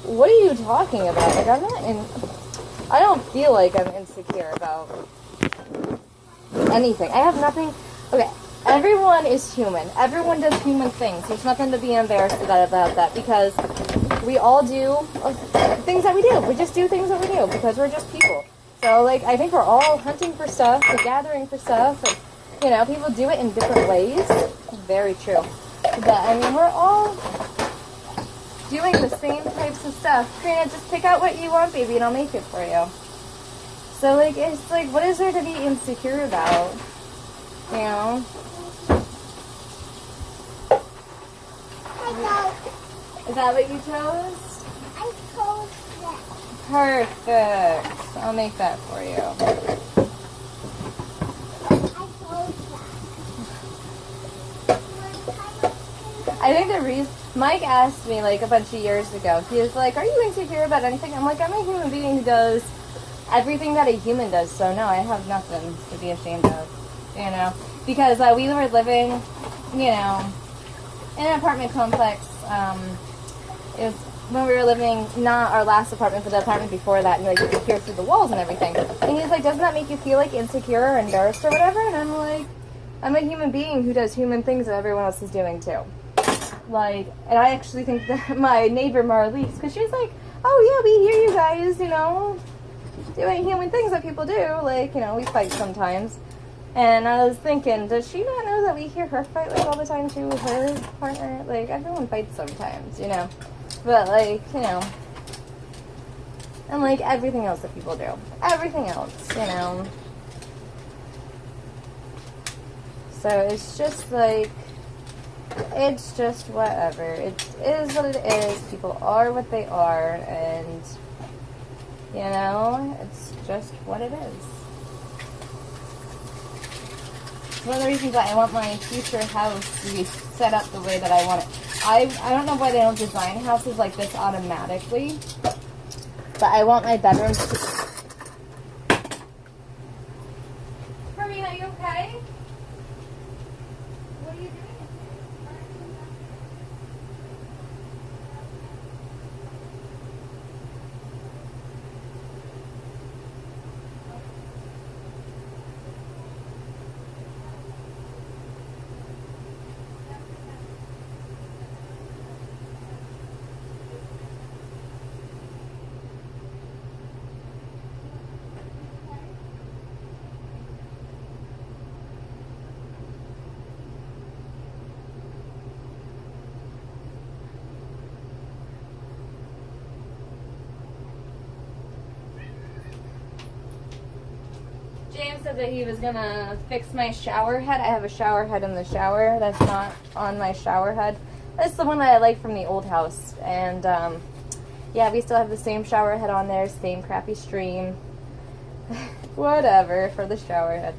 what are you talking about? Like, I'm not in... I don't feel like I'm insecure about anything. I have nothing... Okay, everyone is human. Everyone does human things. There's nothing to be embarrassed about that because we all do things that we do. We just do things that we do because we're just people. So, like, I think we're all hunting for stuff, we're gathering for stuff, and, you know, people do it in different ways, Very true. But I mean, we're all doing the same types of stuff. Karina, just pick out what you want, baby, and I'll make it for you. So, like, it's like, what is there to be insecure about? You know? Is that what you chose? I chose that. Perfect. I'll make that for you. I chose that. I think the reason Mike asked me like a bunch of years ago, he was like, "Are you insecure about anything?" I'm like, "I'm a human being who does everything that a human does, so no, I have nothing to be ashamed of, you know." Because we were living, you know, in an apartment complex. It was when we were living, not our last apartment, but the apartment before that, and like you could hear through the walls and everything. And he's like, "Doesn't that make you feel like insecure or embarrassed or whatever?" And I'm like, "I'm a human being who does human things that everyone else is doing too." Like, and I actually think that my neighbor Marlies, because she's like, "Oh yeah, we hear you guys, you know, doing human things that people do. Like, you know, we fight sometimes." And I was thinking, does she not know that we hear her fight like all the time too with her partner? Like, everyone fights sometimes, you know. But like, you know, and like everything else that people do, everything else, you know. So it's just like, it's just whatever. It is what it is. People are what they are, and you know, it's just what it is. It's one of the reasons why I want my future house to be set up the way that I want it. I don't know why they don't design houses like this automatically, but I want my bedrooms to... Karina, are you okay? What are you doing? James said that he was gonna fix my shower head. I have a shower head in the shower that's not on my shower head. That's the one that I like from the old house. And yeah, we still have the same shower head on there, same crappy stream. Whatever for the shower head.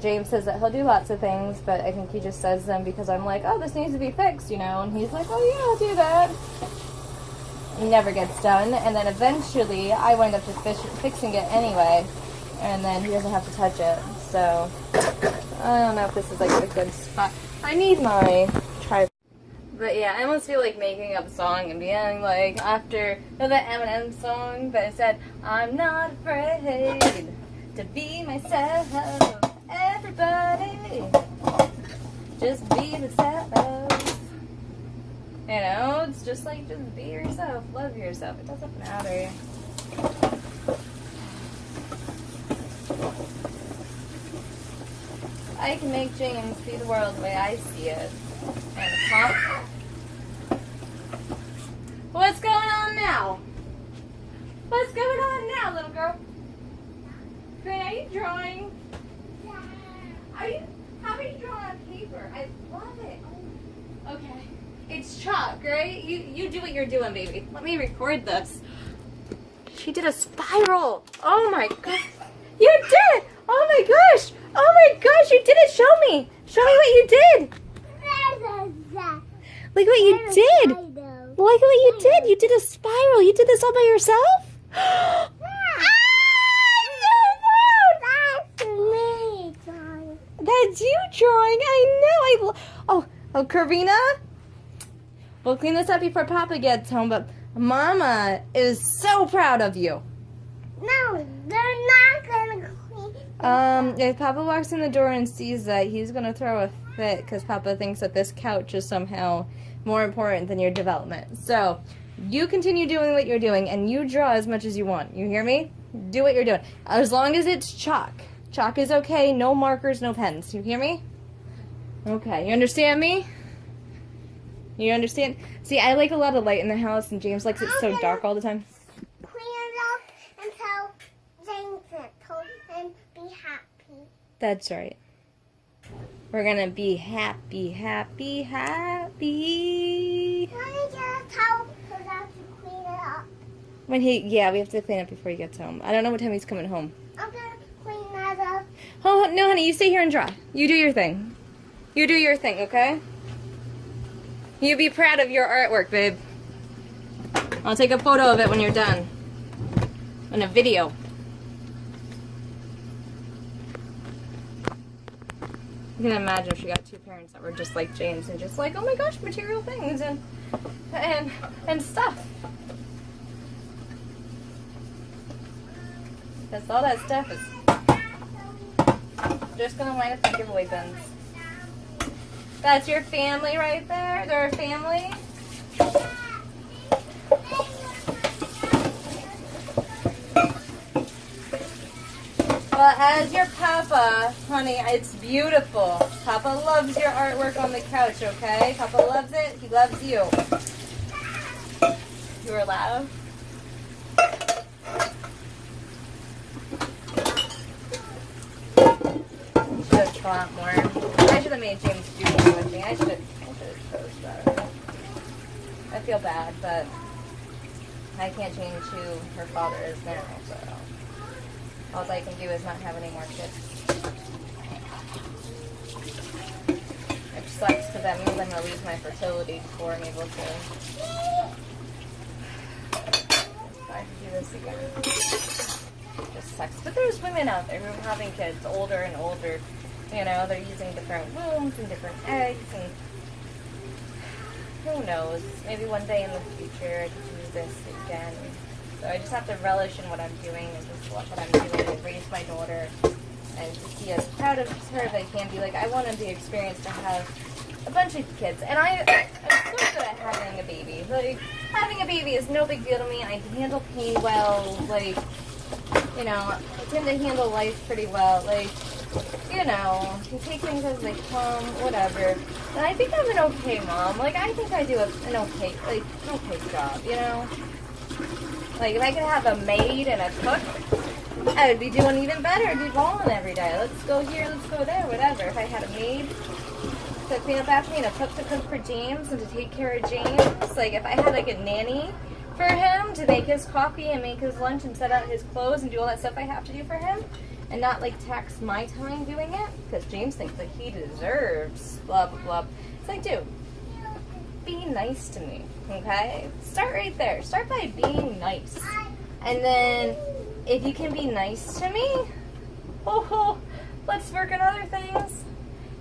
James says that he'll do lots of things, but I think he just says them because I'm like, "Oh, this needs to be fixed," you know, and he's like, "Oh yeah, I'll do that." It never gets done, and then eventually I wind up just fixing it anyway. And then he doesn't have to touch it. So, I don't know if this is like a good spot. I need my tripod. But yeah, I almost feel like making up a song and being like, after, you know, that Eminem song that said, "I'm not afraid to be myself, everybody, just be themselves." You know, it's just like, just be yourself, love yourself, it doesn't matter. I can make James see the world the way I see it. And pop. What's going on now? What's going on now, little girl? Karina, are you drawing? How are you drawing on paper? I love it. Oh. Okay. It's chalk, right? You do what you're doing, baby. Let me record this. She did a spiral. Oh my god. You did! Oh my gosh! Oh my gosh, you did it! Show me! Show me what you did! Look what you did! Look what you did! You did a spiral! You did this all by yourself? Ah, That's me drawing. that's you drawing! I know! Oh, Karina? We'll clean this up before Papa gets home, but Mama is so proud of you. No, they're not gonna clean. If Papa walks in the door and sees that, he's gonna throw a fit because Papa thinks that this couch is somehow more important than your development. So, you continue doing what you're doing, and you draw as much as you want. You hear me? Do what you're doing. As long as it's chalk. Chalk is okay. No markers, no pens. You hear me? Okay, you understand me? You understand? See, I like a lot of light in the house, and James likes it so dark all the time. Clean it up and tell James it. Tell him be happy. That's right. We're gonna be happy, happy, happy. Let me just tell her that to clean it up. When yeah, we have to clean up before he gets home. I don't know what time he's coming home. I'm gonna clean that up. Oh, no, honey, you stay here and dry. You do your thing. You do your thing, okay? You be proud of your artwork, babe. I'll take a photo of it when you're done. And a video. You can imagine if she got two parents that were just like James and just like, oh my gosh, material things and stuff. Because all that stuff is just gonna wind up in giveaway bins. That's your family right there? They're a family? Well, as your papa, honey, it's beautiful. Papa loves your artwork on the couch, okay? Papa loves it. He loves you. You were loud? Should have thought more. I should have made James do more with me. I should have chose better. I feel bad, but I can't change who her father is now, so all I can do is not have any more kids. Which sucks because that means I'm going to lose my fertility before I'm able to. I have to do this again. It just sucks. But there's women out there who are having kids older and older. You know, they're using different wombs and different eggs, and who knows? Maybe one day in the future I could use this again. So I just have to relish in what I'm doing and just what I'm doing and raise my daughter and just be as proud of her as I can be. Like, I wanted the experience to have a bunch of kids, and I'm so good at having a baby. Like, having a baby is no big deal to me. I can handle pain well. Like, you know, I tend to handle life pretty well. Like, you know, you take things as they come, whatever. And I think I'm an okay mom. Like, I think I do an okay job, you know? Like, if I could have a maid and a cook, I would be doing even better. I'd be balling every day. Let's go here, let's go there, whatever. If I had a maid to clean up after me and a cook to cook for James and to take care of James, like, if I had, like, a nanny for him to make his coffee and make his lunch and set out his clothes and do all that stuff I have to do for him, and not, like, tax my time doing it, because James thinks that he deserves blah, blah, blah. It's like, dude, be nice to me, okay? Start right there. Start by being nice. And then, if you can be nice to me, let's work on other things.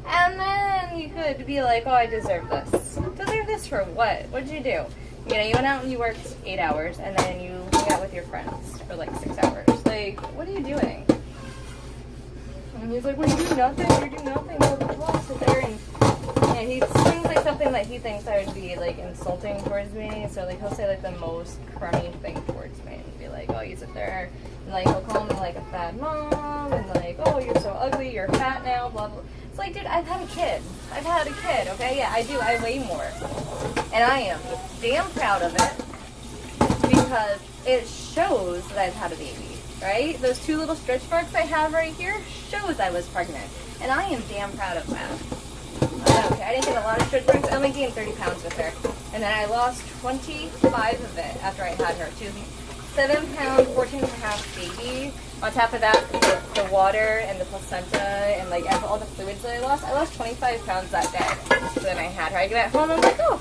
And then you could be like, oh, I deserve this. Deserve this for what? What did you do? You know, you went out and you worked 8 hours, and then you hung out with your friends for, like, 6 hours. Like, what are you doing? And he's like, well, you do nothing, blah, blah, blah, sit there and he swings like something that he thinks I would be like insulting towards me. So like he'll say like the most crummy thing towards me and be like, oh, you sit there, and like he'll call me like a fat mom and like, oh, you're so ugly, you're fat now, blah blah. It's like, dude, I've had a kid, okay? Yeah, I do, I weigh more, and I am damn proud of it because it shows that I've had a baby. Right? Those 2 little stretch marks I have right here shows I was pregnant. And I am damn proud of that. Okay, I didn't get a lot of stretch marks. I only gained 30 pounds with her. And then I lost 25 of it after I had her. She was a 7-pound, 14.5 baby. On top of that, the water and the placenta and like all the fluids that I lost 25 pounds that day. So then I had her. I get home, I'm like, oh,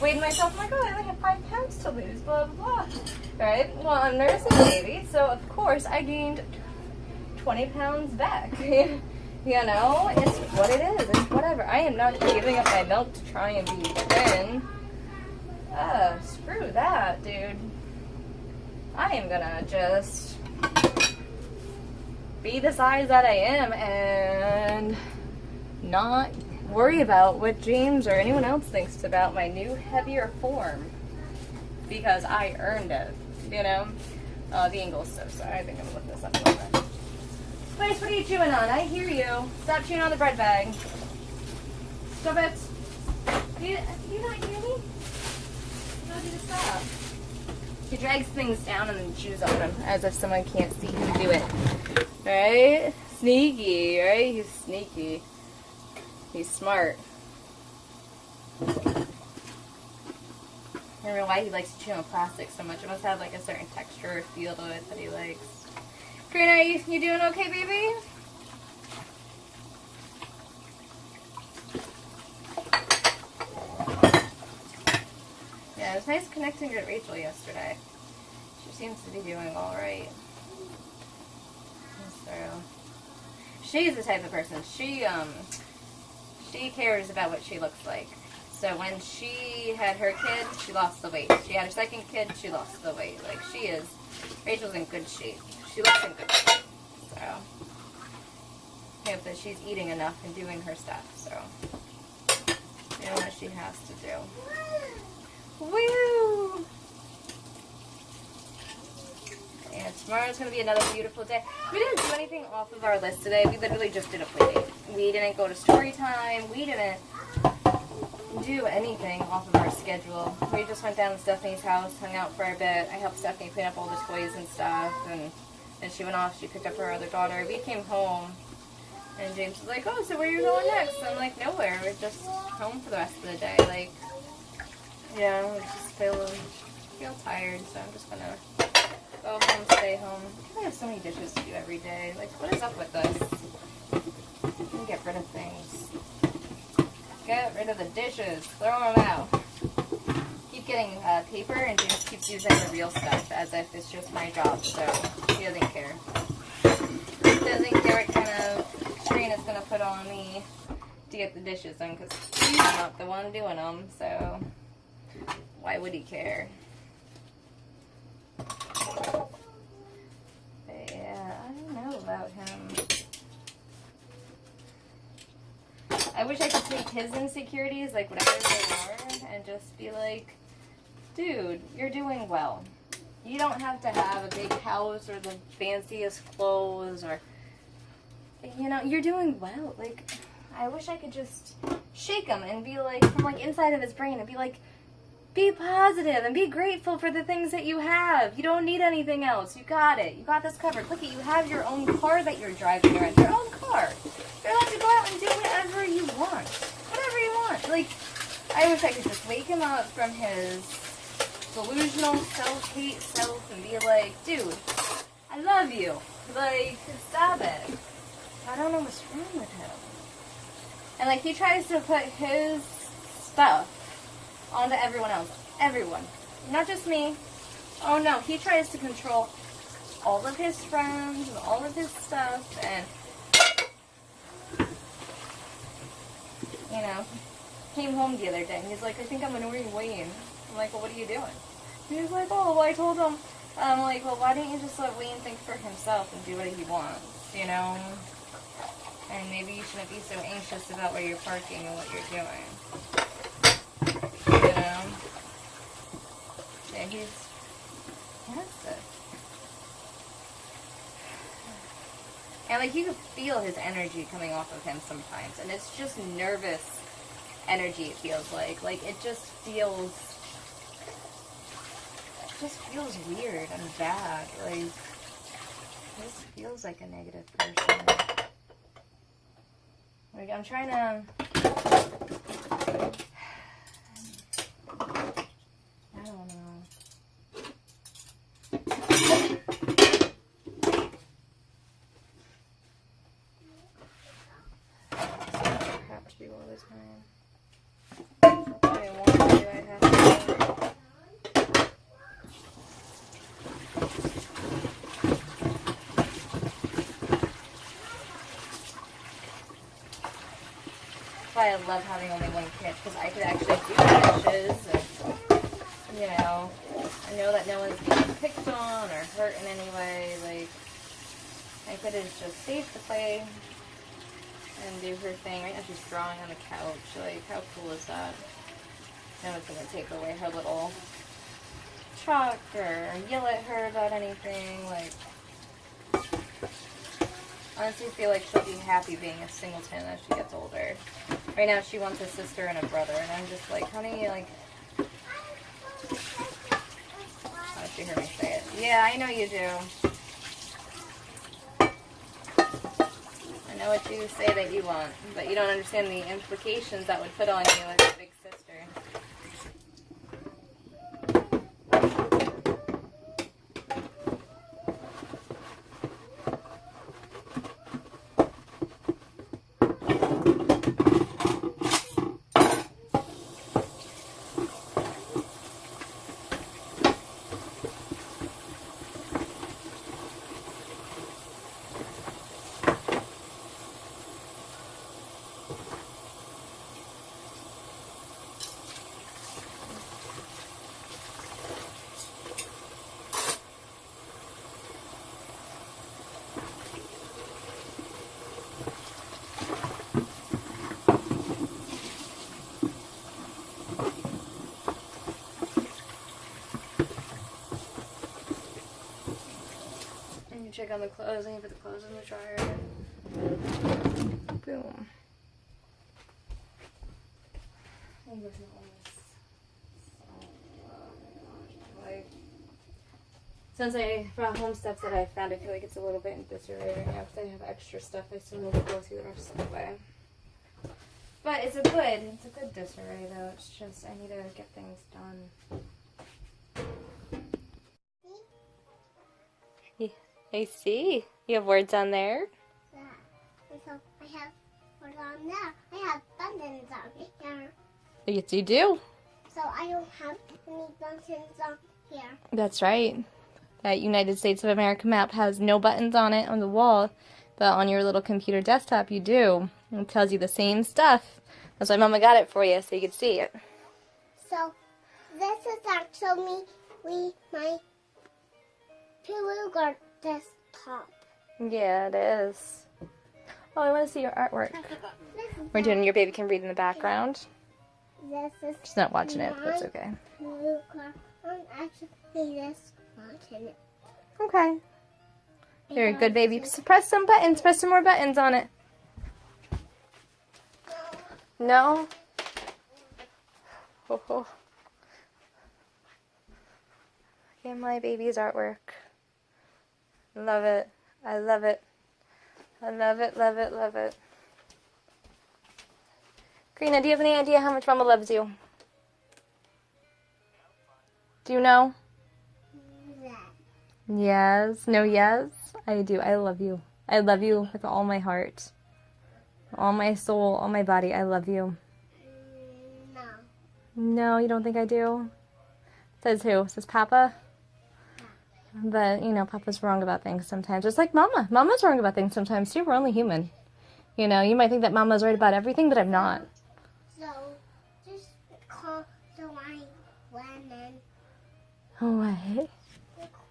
weighed myself, I'm like, oh, I only have 5 pounds to lose, blah, blah, blah. Right? Well, I'm nursing a baby, so of course I gained 20 pounds back. You know, it's what it is. It's whatever. I am not giving up my milk to try and be thin. Screw that, dude. I am gonna just be the size that I am and not worry about what James or anyone else thinks about my new heavier form because I earned it, you know? The angle's so sorry. I think I'm gonna look this up a little bit. Spice, what are you chewing on? I hear you. Stop chewing on the bread bag. Stop it. You not hear me? No, do stop. He drags things down and then chews on them as if someone can't see him do it. Right? Sneaky, right? He's sneaky. He's smart. I don't know why he likes to chew on plastic so much. It must have like a certain texture or feel to it that he likes. Karina, you doing okay, baby? Yeah, it was nice connecting with Rachel yesterday. She seems to be doing all right. So, she's the type of person. She cares about what she looks like. So when she had her kid, she lost the weight. She had her second kid, she lost the weight. Like Rachel's in good shape. She looks in good shape. So, I hope that she's eating enough and doing her stuff. So, doing what she has to do. Woo! And tomorrow's going to be another beautiful day. We didn't do anything off of our list today. We literally just did a play date. We didn't go to story time. We didn't do anything off of our schedule. We just went down to Stephanie's house, hung out for a bit. I helped Stephanie clean up all the toys and stuff. And then she went off. She picked up her other daughter. We came home. And James was like, oh, so where are you going next? I'm like, nowhere. We're just home for the rest of the day. Like, yeah, I just feel tired, so I'm just gonna go home, stay home. I have so many dishes to do every day. Like, what is up with this? I can get rid of things. Get rid of the dishes. Throw them out. Keep getting paper, and James keeps using the real stuff as if it's just my job, so he doesn't care. He doesn't care what kind of strain it's gonna put on me to get the dishes in, because he's not the one doing them, so why would he care? But yeah, I don't know about him. I wish I could take his insecurities, like whatever they are, and just be like, dude, you're doing well. You don't have to have a big house or the fanciest clothes or, you know, you're doing well. Like, I wish I could just shake him and be like, from like inside of his brain and be like, be positive and be grateful for the things that you have. You don't need anything else. You got it. You got this covered. Look at you have your own car that you're driving around. Your own car. You're allowed to go out and do whatever you want. Whatever you want. Like, I wish I could just wake him up from his delusional self-hate self and be like, dude, I love you. Like, stop it. I don't know what's wrong with him. And like, he tries to put his stuff onto everyone else. Everyone. Not just me. Oh no, he tries to control all of his friends and all of his stuff, and you know, came home the other day and he's like, I think I'm annoying Wayne. I'm like, well, what are you doing? And he's like, oh, well, I told him, I'm like, well, why didn't you just let Wayne think for himself and do what he wants, you know? And maybe you shouldn't be so anxious about where you're parking and what you're doing. You know? Yeah, he's it. And like, you can feel his energy coming off of him sometimes, and it's just nervous energy, it feels like. Like, it just feels weird and bad. Like, it just feels like a negative person. Like, I'm trying to, I don't know. Crap to do all the time. If I want to, I have to. I love having only one kid, because I could actually do the dishes, and, you know, I know that no one's being picked on or hurt in any way. Like, I could have just saved the play and do her thing. Right now she's drawing on the couch. Like, how cool is that? No one's going to take away her little chalk or yell at her about anything. Like, honestly feel like she'll be happy being a singleton as she gets older. Right now she wants a sister and a brother, and I'm just like, honey, like... Oh, she heard me say it. Yeah, I know you do. I know what you say that you want, but you don't understand the implications that would put on you as a big sister. Check on the clothes. I need to put the clothes in the dryer. Boom. Since I brought home stuff that I found, I feel like it's a little bit in disarray right now because I have extra stuff. I still need to go through the rest of the way. But it's a good disarray though. It's just I need to get things done. I see. You have words on there? Yeah. So I have words on there. I have buttons on here. Yes, you do. So I don't have any buttons on here. That's right. That United States of America map has no buttons on it on the wall, but on your little computer desktop you do. It tells you the same stuff. That's why Mama got it for you, so you could see it. So this is actually my pillow desktop. Yeah, it is. Oh, I want to see your artwork. We're doing Your Baby Can Read in the background. This is She's not watching it, but that's okay. I'm actually just watching it. Okay. You're a good baby. Press some buttons. Press some more buttons on it. No? Oh, oh. Look at my baby's artwork. Love it. I love it. I love it, love it, love it. Karina, do you have any idea how much Mama loves you? Do you know? Yes. No, yes? I do. I love you. I love you with all my heart. All my soul, all my body. I love you. No. No, you don't think I do? Says who? Says Papa? But, you know, Papa's wrong about things sometimes. Just like Mama. Mama's wrong about things sometimes, too. We're only human. You know, you might think that Mama's right about everything, but I'm not. So, just call the line lemon. What?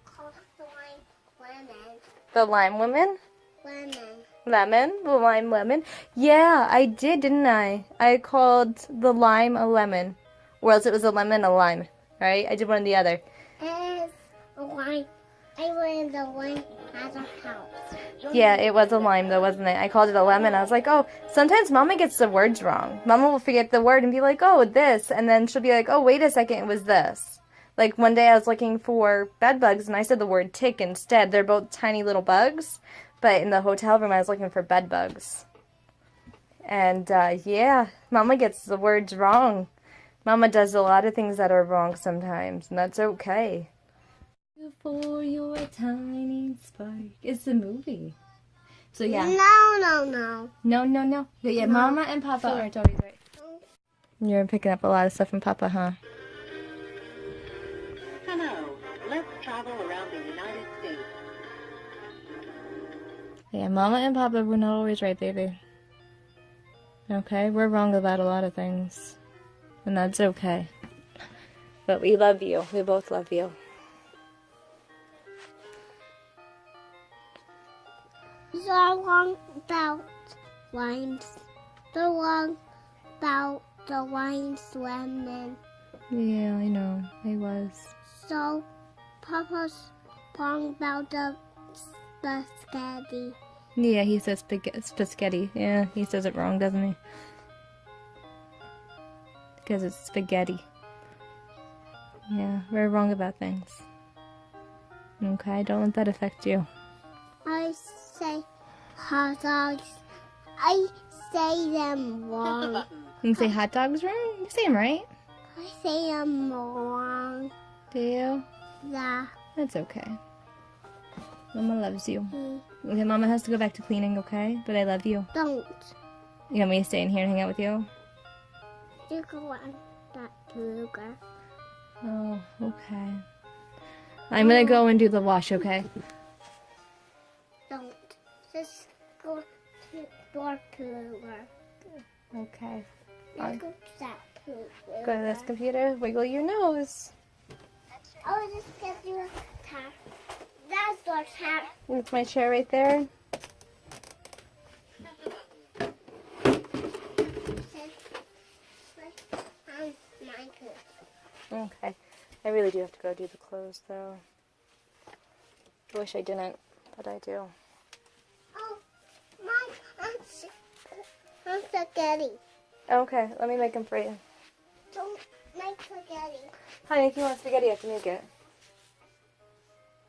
Call the line lemon. The lime woman? Lemon. Lemon? The lime lemon? Yeah, I did, didn't I? I called the lime a lemon. Or else it was a lemon a lime. Right? I did one or the other. It's a line. I went the line at a house. Yeah, it was a lime though, wasn't it? I called it a lemon. I was like, oh, sometimes Mama gets the words wrong. Mama will forget the word and be like, oh, this. And then she'll be like, oh, wait a second, it was this. Like one day I was looking for bed bugs and I said the word tick instead. They're both tiny little bugs. But in the hotel room I was looking for bed bugs. And yeah, Mama gets the words wrong. Mama does a lot of things that are wrong sometimes. And that's okay. For your tiny spark. It's a movie. So yeah. No. No. Yeah, Mama and Papa aren't always right. You're picking up a lot of stuff from Papa, huh? Hello. Let's travel around the United States. Yeah, Mama and Papa were not always right, baby. Okay? We're wrong about a lot of things. And that's okay. But we love you. We both love you. The one about limes. The one about the limes lemon. Yeah, I know. I was. So, Papa's wrong about the spaghetti. Yeah, he says spaghetti. Yeah, he says it wrong, doesn't he? Because it's spaghetti. Yeah, very wrong about things. Okay, don't let that affect you. I say hot dogs. I say them wrong. You say hot dogs wrong? You say them right. I say them wrong. Do you? Yeah. That's okay. Mama loves you. Mm. Okay, Mama has to go back to cleaning, okay? But I love you. Don't. You want me to stay in here and hang out with you? You go on that burger. Oh, okay. I'm gonna go and do the wash, okay? Don't. Just go to your burger. Okay. Let's go to that burger. Go to this computer, wiggle your nose. I'll just get you a tap. That's your tap. That's my chair right there. Okay. I really do have to go do the clothes, though. I wish I didn't, but I do. Oh, Mom, I'm spaghetti. Okay, let me make them for you. Don't make spaghetti. Honey, if you want spaghetti, you have to make it.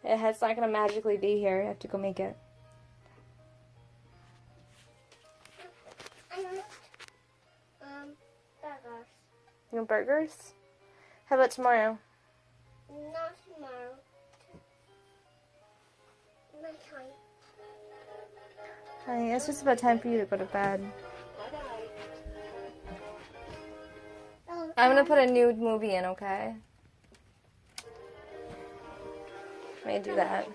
It's not going to magically be here. You have to go make it. I want burgers. You want burgers? How about tomorrow? Not tomorrow. My time. Honey, it's just about time for you to go to bed. Oh, I'm going to put a new movie in, okay? Let me do that.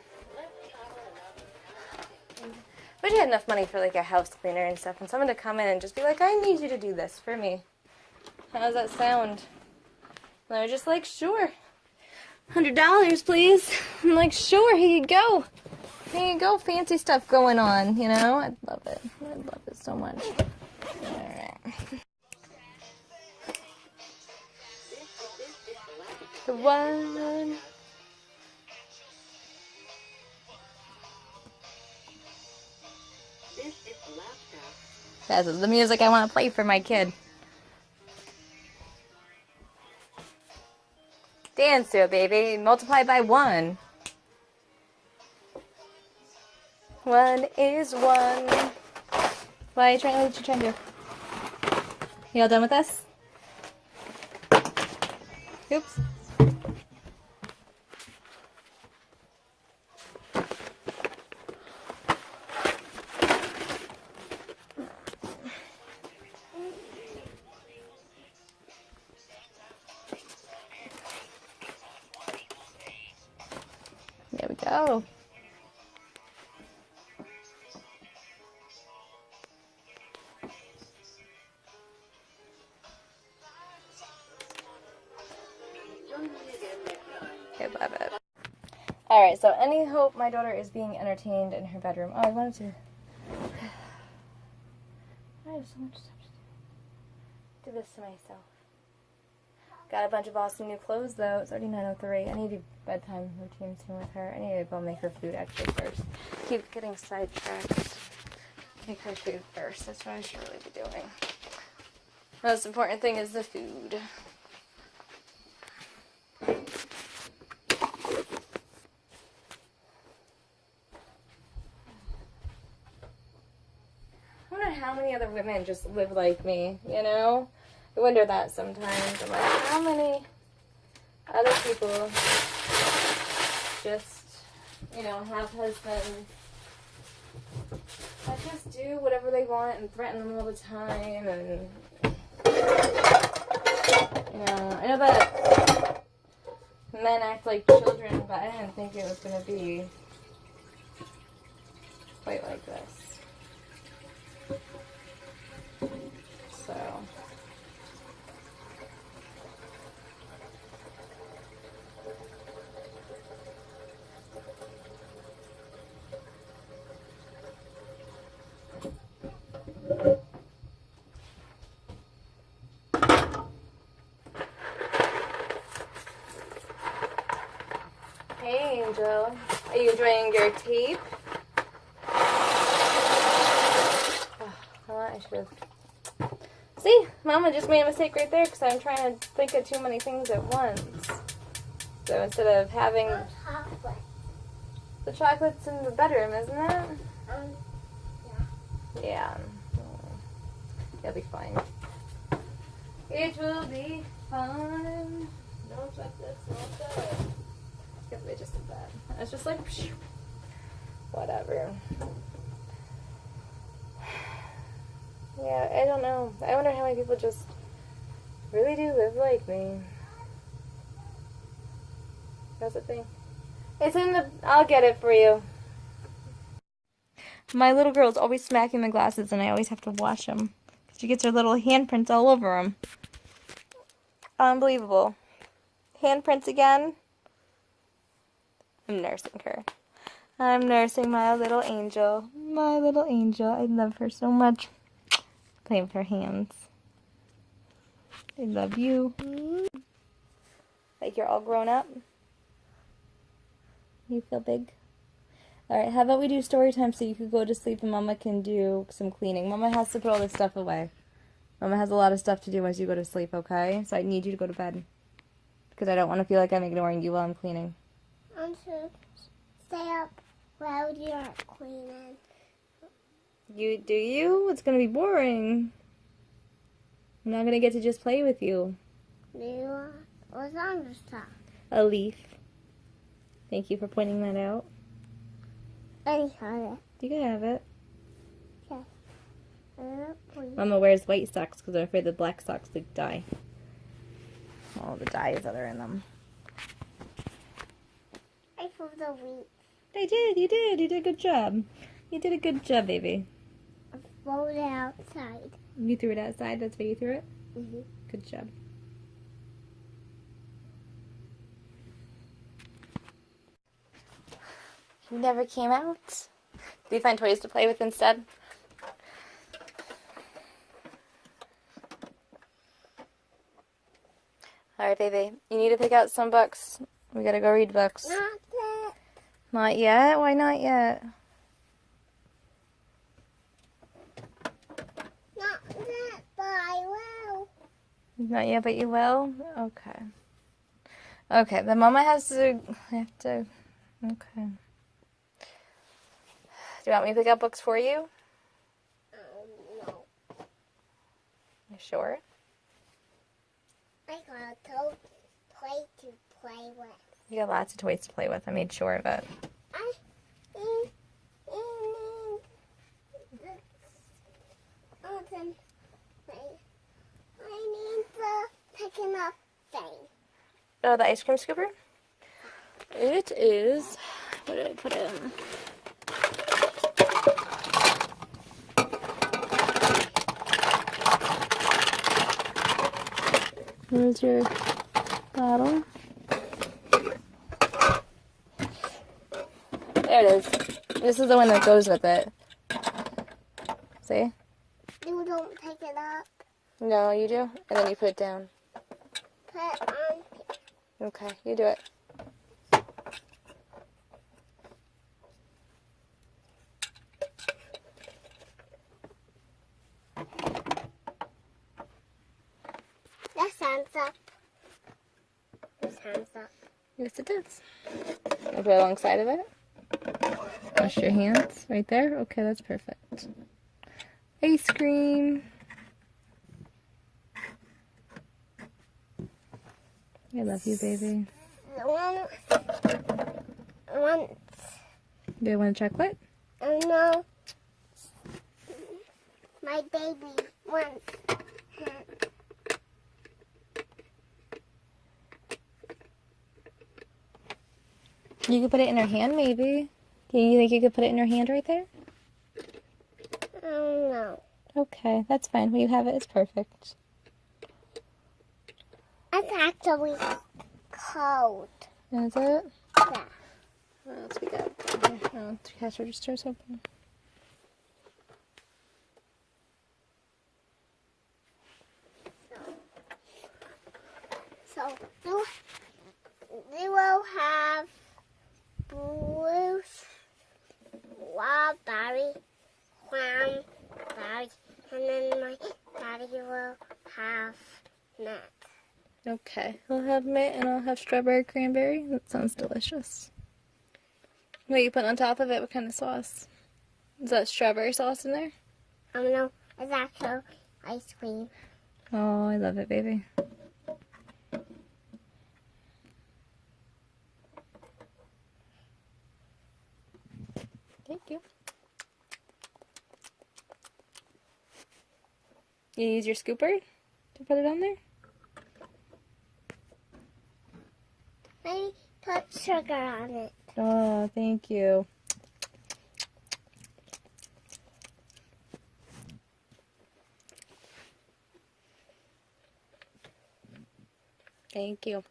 Wish I had enough money for like a house cleaner and stuff, and someone to come in and just be like, I need you to do this for me. How does that sound? And they're just like, sure. $100, please. I'm like, sure, here you go. Here you go, fancy stuff going on, you know? I love it. I love it so much. Alright. The one. This is the music I want to play for my kid. Dance to it, baby. Multiply by 1. 1 is 1. What are you trying to do? You all done with this? Oops. There we go. Okay, love it. Alright, so any hope my daughter is being entertained in her bedroom. Oh, I wanted to. I have so much stuff to do. Do this to myself. Got a bunch of awesome new clothes though. It's already 9:03. I need to do bedtime routine soon with her. I need to go make her food actually first. Keep getting sidetracked. Make her food first. That's what I should really be doing. The most important thing is the food. I wonder how many other women just live like me, you know? I wonder that sometimes. I'm like, how many other people just, you know, have husbands that just do whatever they want and threaten them all the time, and, you know, I know that men act like children, but I didn't think it was going to be quite like this. So... Hey, Angel. Are you enjoying your tape? should have. See, Mama just made a mistake right there because I'm trying to think of too many things at once. So instead of having Chocolate. the chocolates in the bedroom, isn't it? Yeah. It'll be fine. It will be fine. Don't touch this, don't touch it. Because they just did that. It's just like, phew, whatever. Yeah, I don't know. I wonder how many people just really do live like me. That's the thing. It's in the... I'll get it for you. My little girl's always smacking the glasses, and I always have to wash them. She gets her little handprints all over them. Unbelievable. Handprints again. I'm nursing her. I'm nursing my little angel. My little angel. I love her so much. Playing with her hands. I love you. Like you're all grown up. You feel big? Alright, how about we do story time so you can go to sleep and Mama can do some cleaning. Mama has to put all this stuff away. Mama has a lot of stuff to do once you go to sleep, okay? So I need you to go to bed. Because I don't want to feel like I'm ignoring you while I'm cleaning. I'm to stay up while you're cleaning. You do you? It's gonna be boring. I'm not gonna get to just play with you. What's on the stuff? A leaf. Thank you for pointing that out. Any color. You can have it. Okay. Mama wears white socks because I'm afraid the black socks would die. All the dyes that are in them. I threw the wheat. I did, you did. You did a good job. You did a good job, baby. I threw it outside. You threw it outside? That's why you threw it? Mm-hmm. Good job. You never came out? Did you find toys to play with instead? Alright, baby. You need to pick out some books. We gotta go read books. Not yet. Not yet? Why not yet? Not yet, but I will. Not yet, but you will? Okay. Okay, then Mama has to... Okay. Do you want me to pick out books for you? No. You sure? I got a toy to play with. You got lots of toys to play with. I made sure of it. I need the picking up thing. Oh, the ice cream scooper? It is... What did I put in? Where's your bottle? There it is. This is the one that goes with it. See? You don't pick it up. No, you do? And then you put it down. Put it on. Okay, you do it. This hands up. This hands up. Yes, it does. You put it alongside of it. Wash your hands right there. Okay, that's perfect. Ice cream. I love you, baby. One. Do you want chocolate? No. My baby wants. You could put it in her hand, maybe. Do you think you could put it in her hand right there? No. Okay, that's fine. When you have it, it's perfect. It's actually cold. Is it? Yeah. What else we got? Oh, the cash register's open. So you will have blue strawberry, cranberry, and then Okay, I'll have mint and I'll have strawberry cranberry. That sounds delicious. What are you putting on top of it? What kind of sauce? Is that strawberry sauce in there? I don't know. It's actually ice cream. Oh, I love it, baby. Thank you. You use your scooper to put it on there? Maybe put sugar on it. Oh, thank you. Thank you.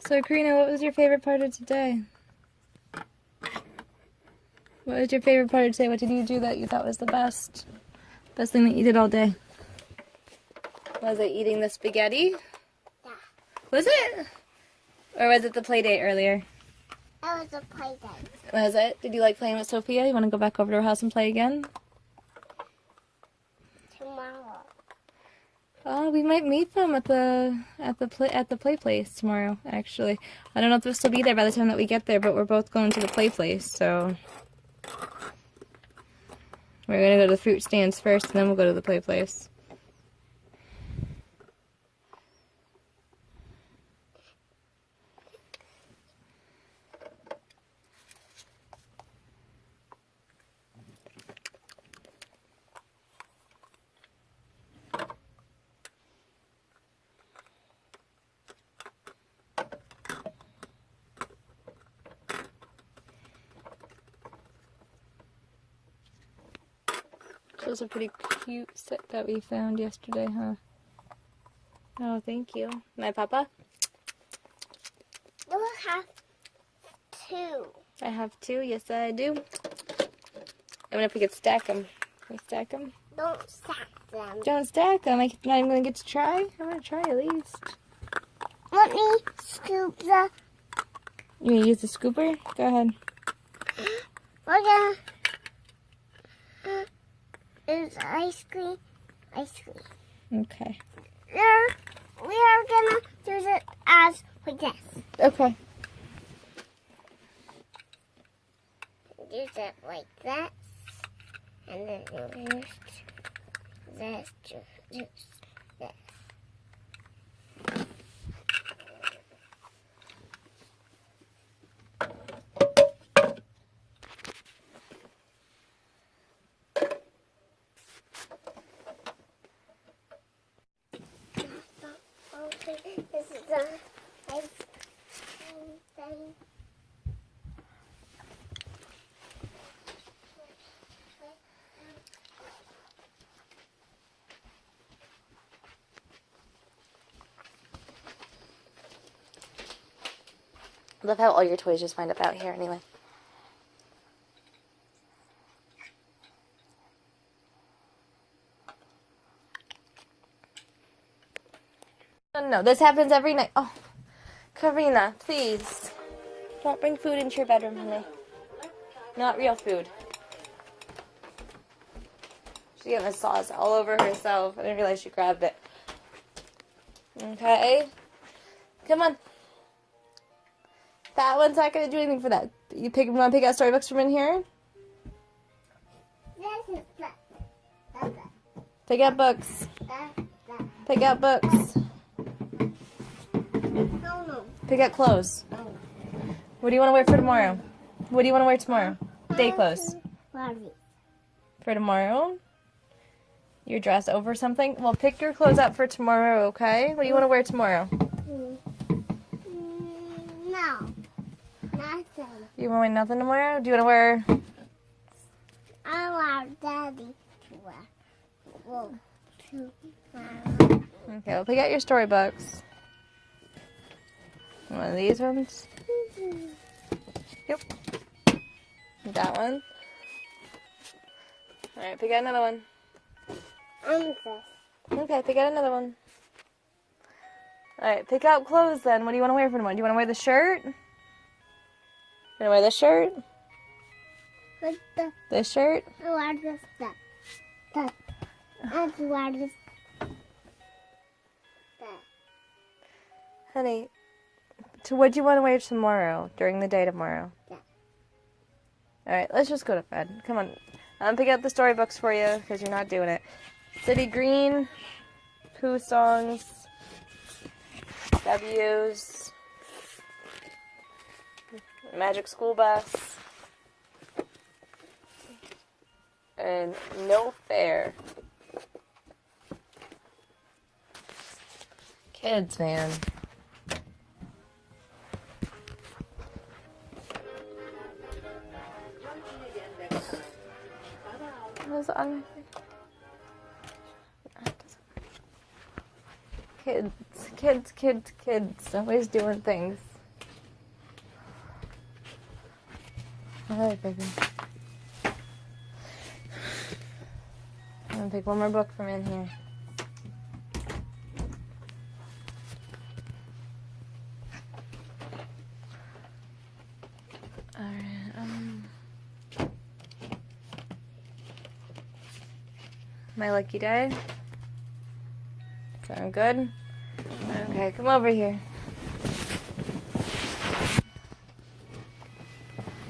So, Karina, what was your favorite part of today? What was your favorite part of today? What did you do that you thought was the best thing that you did all day? Was it eating the spaghetti? Yeah. Was it? Or was it the play date earlier? That was a play date. Was it? Did you like playing with Sophia? You want to go back over to her house and play again? Tomorrow. Oh, we might meet them at the play place tomorrow. Actually, I don't know if they'll still be there by the time that we get there, but we're both going to the play place, so we're gonna go to the fruit stands first, and then we'll go to the play place. This was a pretty cute set that we found yesterday, huh? Oh, thank you. My papa? You have two. I have two. Yes, I do. I wonder if we could stack them. Can we stack them? Don't stack them. Don't stack them. I'm not even going to get to try. I want to try at least. Let me scoop the... You want to use the scooper? Go ahead. We're gonna... Is ice cream. Ice cream. Okay. We are gonna use it as like this. Okay. Use it like that. And then use this to use this. This is the ice cream thing. I love how all your toys just wind up out here anyway. No, this happens every night. Oh, Karina, please. Don't bring food into your bedroom, honey. Not real food. She's getting the sauce all over herself. I didn't realize she grabbed it. Okay. Come on. That one's not going to do anything for that. You want to pick out storybooks from in here? This is that. Pick out books. Pick out books. No. Pick out clothes. What do you want to wear for tomorrow? What do you want to wear tomorrow? Day clothes. Barbie. For tomorrow? Your dress over something? Well, pick your clothes out for tomorrow, okay? What do you want to wear tomorrow? No. Nothing. You want to wear nothing tomorrow? Do you want to wear... I want Daddy to wear. Well, tomorrow. Okay, well, pick out your storybooks. One of these ones? Yep. That one. Alright, pick out another one. And this. Okay, pick out another one. Alright, pick out clothes then. What do you want to wear for tomorrow? Do you want to wear the shirt? You want to wear the shirt? With the This shirt? largest step. That's the largest step. Honey, what do you want to wear tomorrow, during the day tomorrow? Yeah. Alright, let's just go to bed. Come on. I'm picking out the storybooks for you, because you're not doing it. City Green, Pooh Songs, W's, Magic School Bus, and No Fair. Kids, man. What's on? Kids. Always doing things. Alright, baby. I'm gonna pick one more book from in here. Alright, My lucky day. Sound good? Okay, come over here.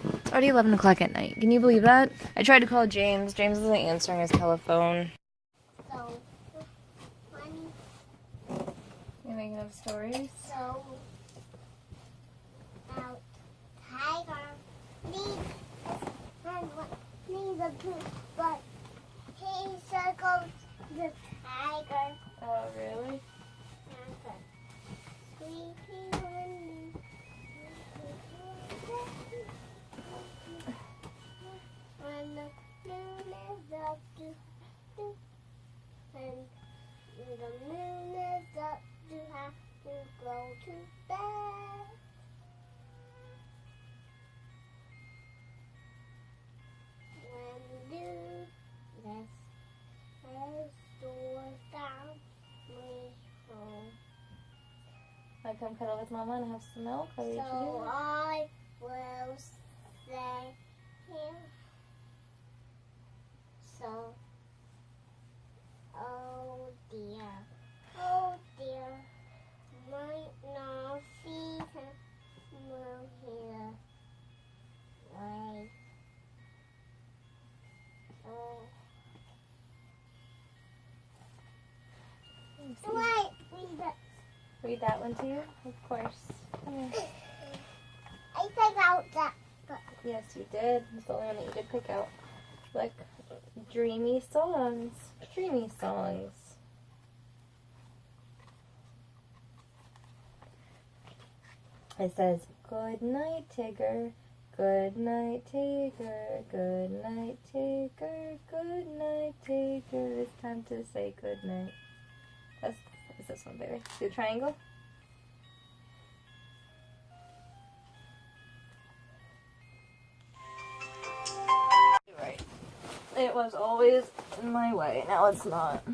It's already 11 o'clock at night. Can you believe that? I tried to call James. James isn't answering his telephone. So, funny. You making up stories? So, now, tiger needs a poop, but he circles the tiger. Oh, really? Sweetie, when the moon is up and the moon is up, you have to go to bed. When you let's door down, we home. I come cuddle with Mama and have some milk? Or you So I will say here. So, oh dear, might not see him here. Wait. Oh. Wait, read it. Read that one to you? Of course. Come here. I took out that book. Yes, you did. It's the only one that you did pick out. Look, dreamy songs. Dreamy songs. It says, good night, Tigger. Good night, Tigger. Good night, Tigger. Good night, Tigger. It's time to say good night. It's this one, baby. See the triangle? Right. It was always in my way. Now it's not.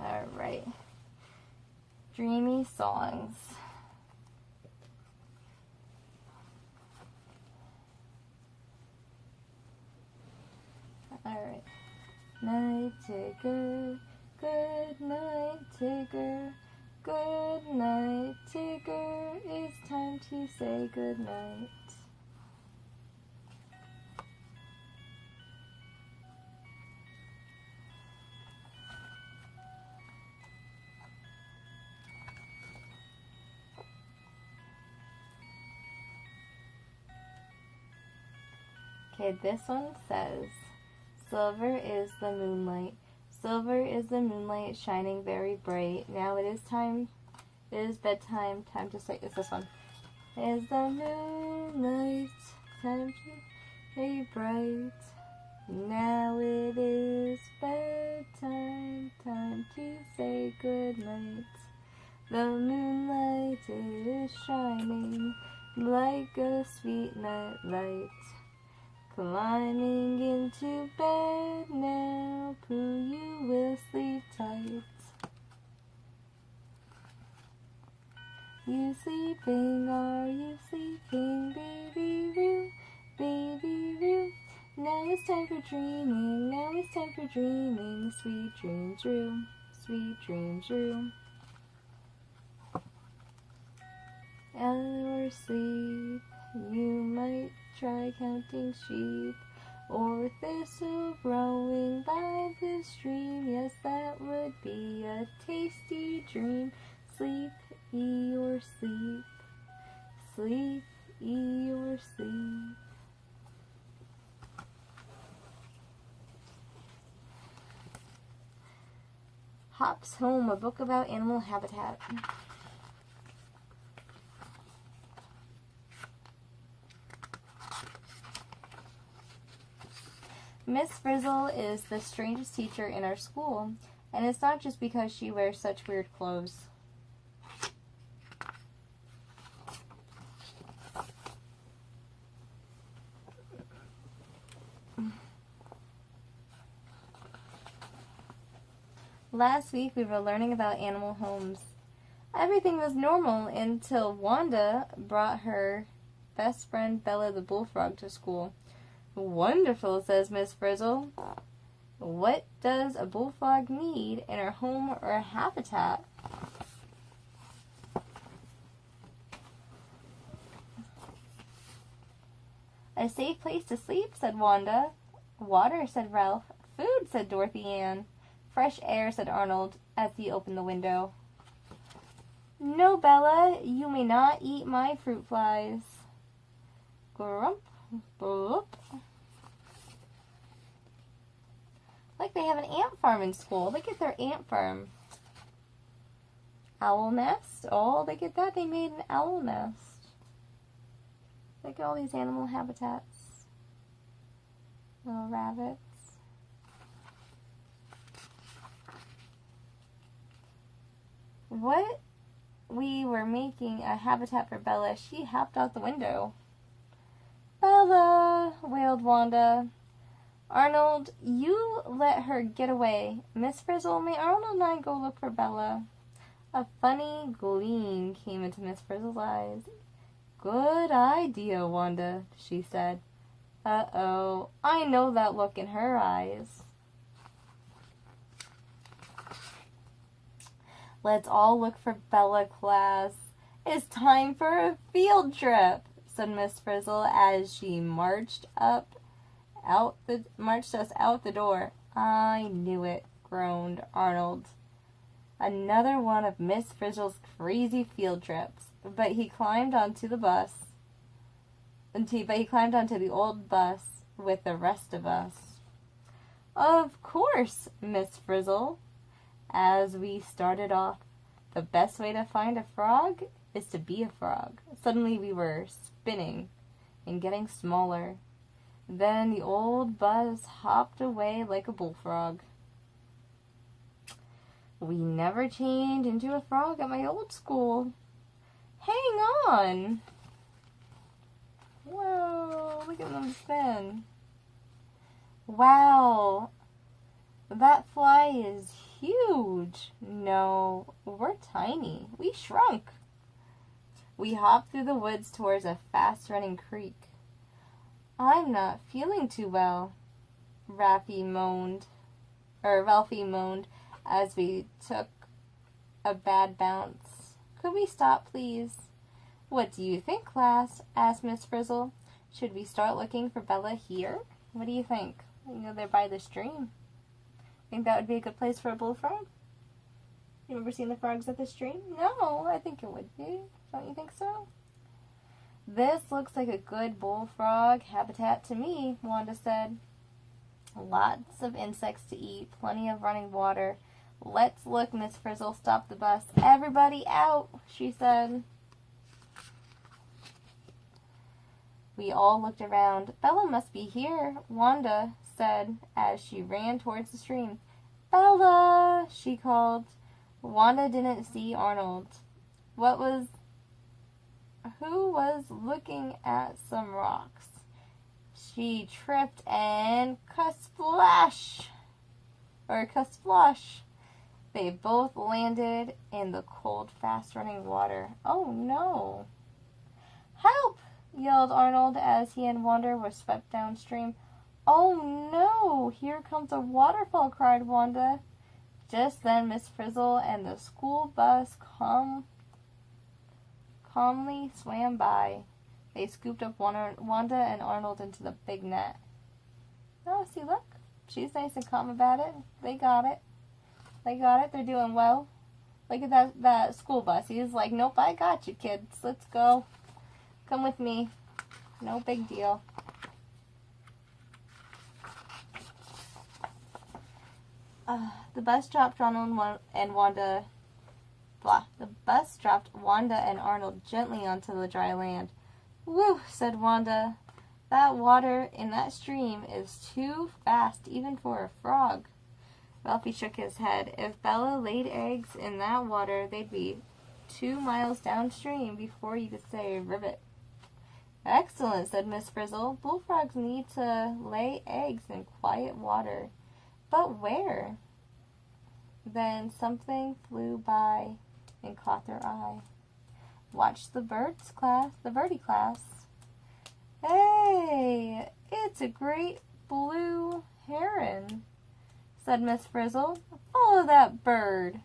Alright. Dreamy songs. Alright. Night, Tigger. Good night, Tigger. Good night, Tigger. It's time to say good night. Okay, this one says, silver is the moonlight. Silver is the moonlight shining very bright. Now it is bedtime, time to say, it's this one. Is the moonlight time to say bright? Now it is bedtime, time to say good night. The moonlight is shining like a sweet night light. Climbing into bed now, Pooh, you will sleep tight. You sleeping, are you sleeping, baby Roo, baby Roo? Now it's time for dreaming, now it's time for dreaming, sweet dreams Roo, sweet dreams Roo. Or sleep, you might try counting sheep, or thistle growing by the stream. Yes, that would be a tasty dream. Sleep, or sleep, sleep, or sleep. Hop's Home, a book about animal habitat. Miss Frizzle is the strangest teacher in our school, and it's not just because she wears such weird clothes. Last week we were learning about animal homes. Everything was normal until Wanda brought her best friend Bella the bullfrog to school. Wonderful, says Miss Frizzle. What does a bullfrog need in her home or a habitat? A safe place to sleep, said Wanda. Water, said Ralph. Food, said Dorothy Ann. Fresh air, said Arnold as he opened the window. No, Bella, you may not eat my fruit flies. Grump. Boop. Like they have an ant farm in school. Look at their ant farm. Owl nest. Oh, look at that. They made an owl nest. Look at all these animal habitats. Little rabbits. What? We were making a habitat for Bella. She hopped out the window. Bella, wailed Wanda. Arnold, you let her get away. Miss Frizzle, may Arnold and I go look for Bella? A funny gleam came into Miss Frizzle's eyes. Good idea, Wanda, she said. Uh-oh, I know that look in her eyes. Let's all look for Bella, class. It's time for a field trip, said Miss Frizzle as she marched us out the door. I knew it, groaned Arnold. Another one of Miss Frizzle's crazy field trips. But he climbed onto the old bus with the rest of us. Of course, Miss Frizzle. As we started off, the best way to find a frog is to be a frog. Suddenly we were spinning and getting smaller. Then the old bus hopped away like a bullfrog. We never changed into a frog at my old school. Hang on! Whoa, look at them spin. Wow, that fly is huge. No, we're tiny. We shrunk. We hopped through the woods towards a fast-running creek. I'm not feeling too well, Ralphie moaned as we took a bad bounce. Could we stop, please? What do you think, class? Asked Miss Frizzle. Should we start looking for Bella here? What do you think? You know, they're by the stream. Think that would be a good place for a bullfrog? You ever seen the frogs at the stream? No, I think it would be. Don't you think so? This looks like a good bullfrog habitat to me, Wanda said. Lots of insects to eat, plenty of running water. Let's look, Miss Frizzle stopped the bus. Everybody out, she said. We all looked around. Bella must be here, Wanda said as she ran towards the stream. Bella, she called. Wanda didn't see Arnold. What was who was looking at some rocks. She tripped and kasplash, or kasplosh. They both landed in the cold, fast-running water. Oh no! Help! Yelled Arnold as he and Wanda were swept downstream. Oh no! Here comes a waterfall, cried Wanda. Just then Miss Frizzle and the school bus calmly swam by. They scooped up Wanda and Arnold into the big net. Oh, see, look. She's nice and calm about it. They got it. They got it. They're doing well. Look at that school bus. He's like, nope, I got you, kids. Let's go. Come with me. No big deal. The bus dropped Ronald and Wanda. The bus dropped Wanda and Arnold gently onto the dry land. Whew, said Wanda. That water in that stream is too fast even for a frog. Ralphie shook his head. If Bella laid eggs in that water, they'd be 2 miles downstream before you could say ribbit. Excellent, said Miss Frizzle. Bullfrogs need to lay eggs in quiet water. But where? Then something flew by and caught their eye. Watch the birdie class. Hey, it's a great blue heron, said Miss Frizzle. Follow that bird.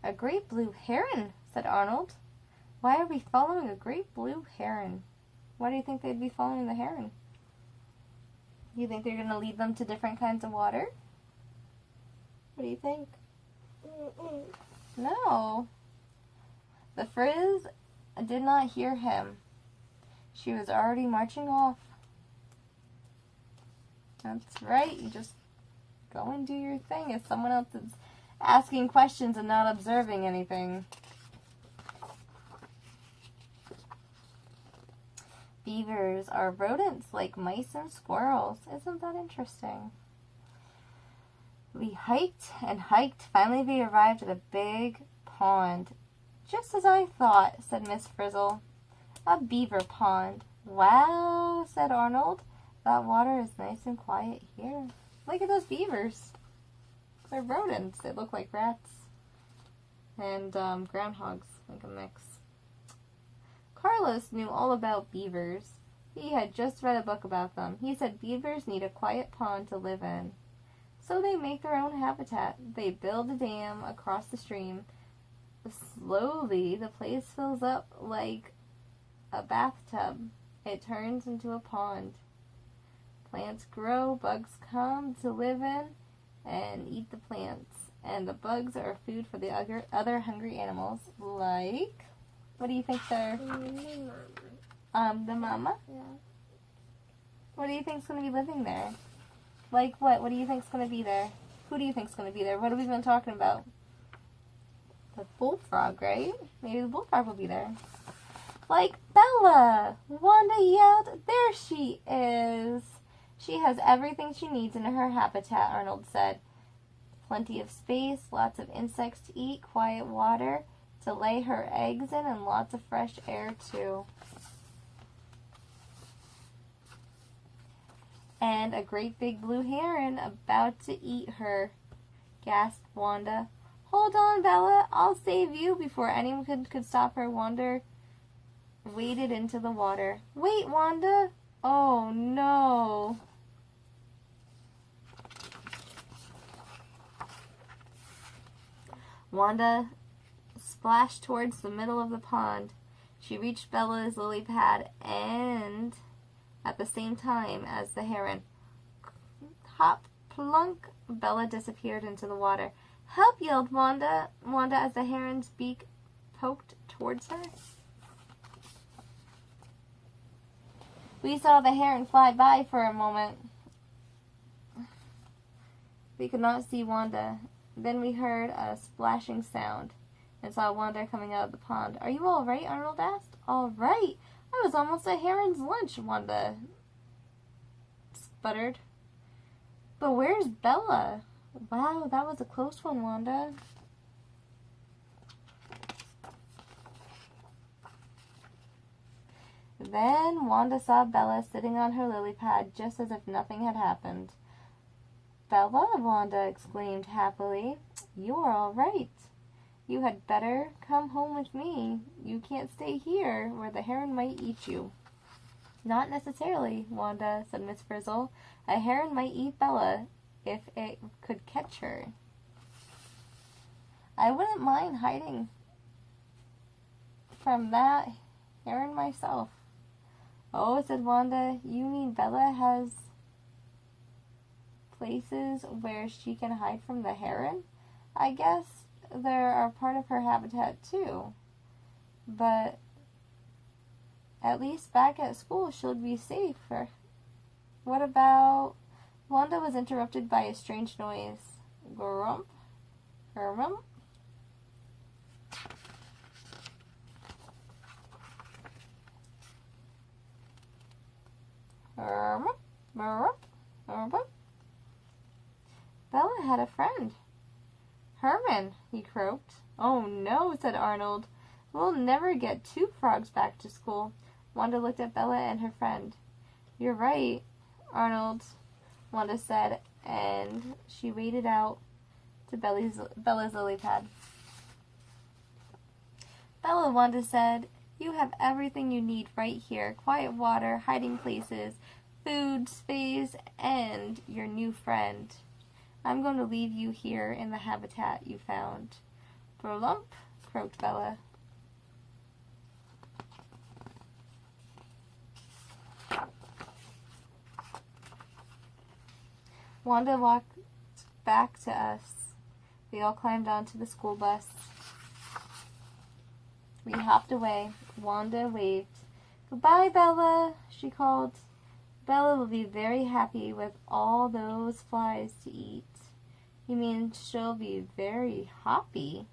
A great blue heron, said Arnold. Why are we following a great blue heron? Why do you think they'd be following the heron? Do you think they're going to lead them to different kinds of water? What do you think? No. The Frizz did not hear him. She was already marching off. That's right. You just go and do your thing if someone else is asking questions and not observing anything. Beavers are rodents like mice and squirrels. Isn't that interesting? We hiked and hiked. Finally, we arrived at a big pond. Just as I thought, said Miss Frizzle. A beaver pond. Wow, said Arnold. That water is nice and quiet here. Look at those beavers. They're rodents. They look like rats and groundhogs, like a mix. Carlos knew all about beavers. He had just read a book about them. He said beavers need a quiet pond to live in. So they make their own habitat. They build a dam across the stream. Slowly, the place fills up like a bathtub. It turns into a pond. Plants grow, bugs come to live in and eat the plants. And the bugs are food for the other hungry animals. Like, what do you think they're? The mama? Yeah. What do you think's going to be living there? Like what? What do you think's going to be there? Who do you think's going to be there? What have we been talking about? The bullfrog, right? Maybe the bullfrog will be there. Like Bella! Wanda yelled. There she is! She has everything she needs in her habitat, Arnold said. Plenty of space, lots of insects to eat, quiet water to lay her eggs in, and lots of fresh air, too. And a great big blue heron about to eat her, gasped Wanda. Hold on, Bella. I'll save you. Before anyone could stop her, Wanda waded into the water. Wait, Wanda. Oh, no. Wanda splashed towards the middle of the pond. She reached Bella's lily pad and at the same time as the heron. Hop, plunk, Bella disappeared into the water. Help, yelled Wanda as the heron's beak poked towards her. We saw the heron fly by for a moment. We could not see Wanda. Then we heard a splashing sound and saw Wanda coming out of the pond. Are you all right? Arnold asked. All right. I was almost at heron's lunch, Wanda sputtered. But where's Bella? Wow, that was a close one, Wanda. Then Wanda saw Bella sitting on her lily pad just as if nothing had happened. Bella, Wanda exclaimed happily, you are all right. You had better come home with me. You can't stay here where the heron might eat you. Not necessarily, Wanda, said Miss Frizzle. A heron might eat Bella if it could catch her. I wouldn't mind hiding from that heron myself. Oh, said Wanda, you mean Bella has places where she can hide from the heron? I guess there are part of her habitat too. But at least back at school she'll be safer. What about... Wanda was interrupted by a strange noise. Grump, grump. Bella had a friend. Herman, he croaked. Oh no, said Arnold. We'll never get 2 frogs back to school. Wanda looked at Bella and her friend. You're right, Arnold, Wanda said, and she waded out to Bella's lily pad. Bella, Wanda said, you have everything you need right here. Quiet water, hiding places, food, space, and your new friend. I'm going to leave you here in the habitat you found. Brolump, croaked Bella. Wanda walked back to us. We all climbed onto the school bus. We hopped away. Wanda waved. Goodbye, Bella, she called. Bella will be very happy with all those flies to eat. You mean she'll be very hoppy?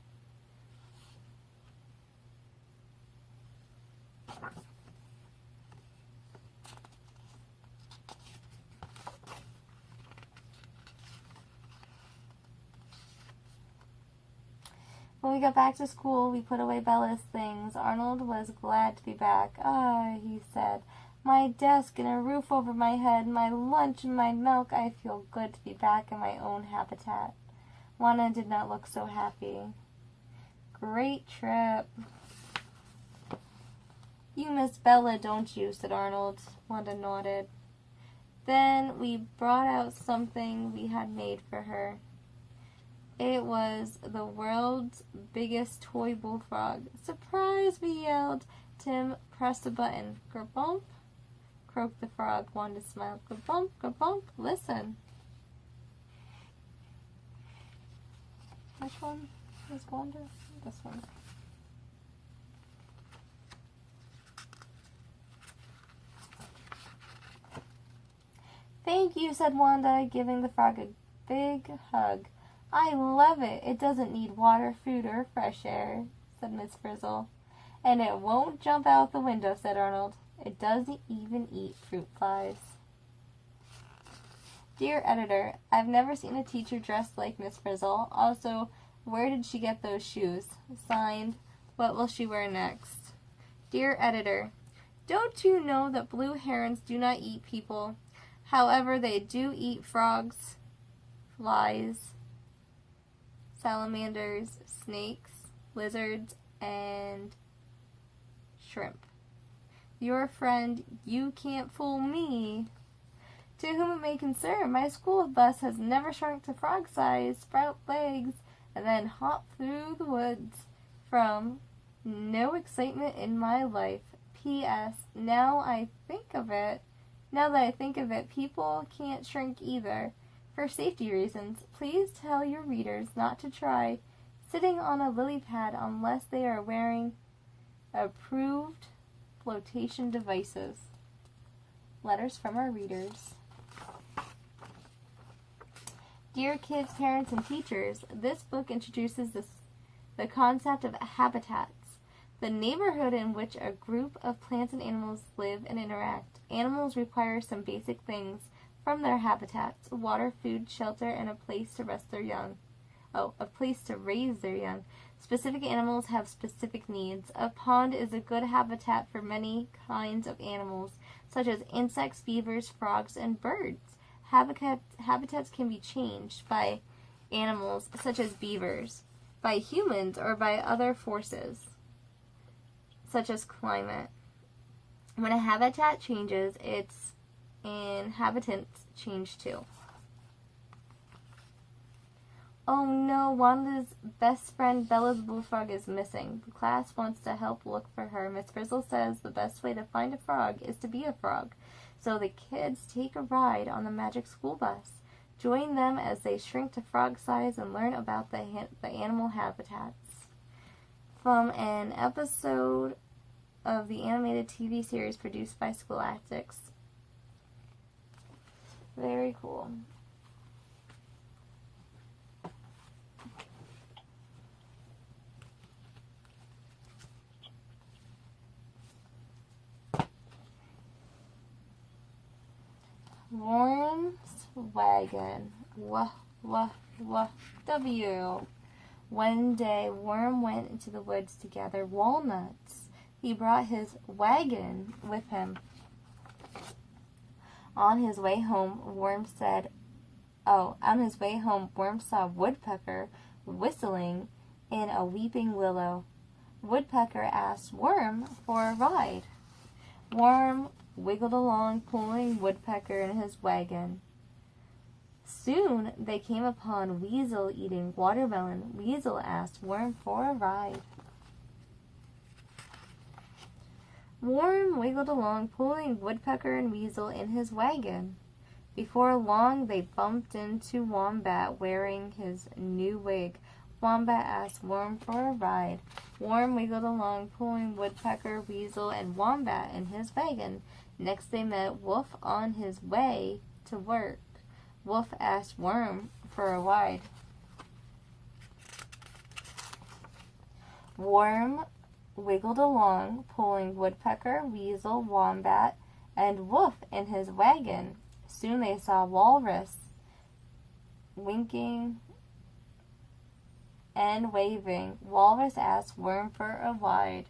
When we got back to school, we put away Bella's things. Arnold was glad to be back. Ah, he said, my desk and a roof over my head, my lunch and my milk. I feel good to be back in my own habitat. Wanda did not look so happy. Great trip. You miss Bella, don't you? Said Arnold. Wanda nodded. Then we brought out something we had made for her. It was the world's biggest toy bullfrog. Surprise, we yelled. Tim pressed a button. Gerbump, croaked the frog. Wanda smiled. Gerbump, gerbump, listen. Which one is Wanda? This one. Thank you, said Wanda, giving the frog a big hug. I love it. It doesn't need water, food, or fresh air, said Miss Frizzle. And it won't jump out the window, said Arnold. It doesn't even eat fruit flies. Dear Editor, I've never seen a teacher dressed like Miss Frizzle. Also, where did she get those shoes? Signed, what will she wear next? Dear Editor, don't you know that blue herons do not eat people? However, they do eat frogs, flies, salamanders, snakes, lizards, and shrimp. Your friend, you can't fool me. To whom it may concern, my school bus has never shrunk to frog size, sprout legs, and then hop through the woods. From no excitement in my life. P.S. Now that I think of it, people can't shrink either. For safety reasons, please tell your readers not to try sitting on a lily pad unless they are wearing approved flotation devices. Letters from our readers. Dear kids, parents, and teachers, this book introduces the concept of habitats, the neighborhood in which a group of plants and animals live and interact. Animals require some basic things from their habitats: water, food, shelter, and a place to rest their young. A place to raise their young. Specific animals have specific needs. A pond is a good habitat for many kinds of animals, such as insects, beavers, frogs, and birds. Habitats can be changed by animals, such as beavers, by humans, or by other forces, such as climate. When a habitat changes, its inhabitants change too. Oh no, Wanda's best friend Bella the bullfrog is missing. The class wants to help look for her. Miss Frizzle says the best way to find a frog is to be a frog. So the kids take a ride on the magic school bus. Join them as they shrink to frog size and learn about the animal habitats. From an episode of the animated TV series produced by Scholastics. Very cool. Worm's wagon. W. One day, Worm went into the woods to gather walnuts. He brought his wagon with him. On his way home, Worm saw Woodpecker whistling in a weeping willow. Woodpecker asked Worm for a ride. Worm wiggled along, pulling Woodpecker in his wagon. Soon they came upon Weasel eating watermelon. Weasel asked Worm for a ride. Worm wiggled along, pulling Woodpecker and Weasel in his wagon. Before long, they bumped into Wombat wearing his new wig. Wombat asked Worm for a ride. Worm wiggled along, pulling Woodpecker, Weasel, and Wombat in his wagon. Next they met Wolf on his way to work. Wolf asked Worm for a ride. Worm wiggled along, pulling Woodpecker, Weasel, Wombat, and Wolf in his wagon. Soon they saw Walrus, winking and waving. Walrus asked Worm for a ride.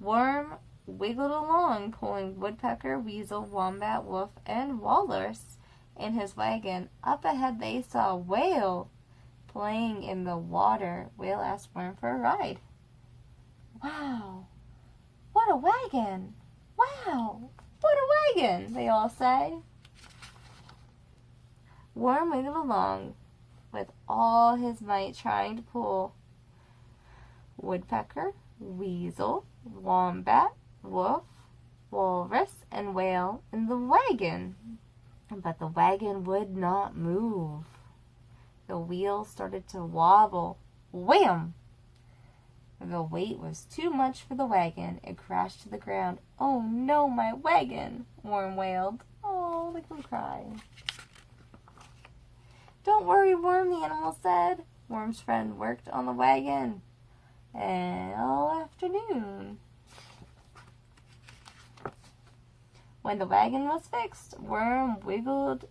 Worm wiggled along, pulling Woodpecker, Weasel, Wombat, Wolf, and Walrus in his wagon. Up ahead they saw Whale playing in the water. Whale asked Worm for a ride. Wow, what a wagon! Wow, what a wagon, they all say. Worm wiggled along with all his might, trying to pull Woodpecker, Weasel, Wombat, Wolf, Walrus, and Whale in the wagon. But the wagon would not move. The wheels started to wobble. Wham! The weight was too much for the wagon. It crashed to the ground. Oh no, my wagon! Worm wailed. Oh, look at him cry. Don't worry, Worm, the animal said. Worm's friend worked on the wagon all afternoon. When the wagon was fixed, Worm wiggled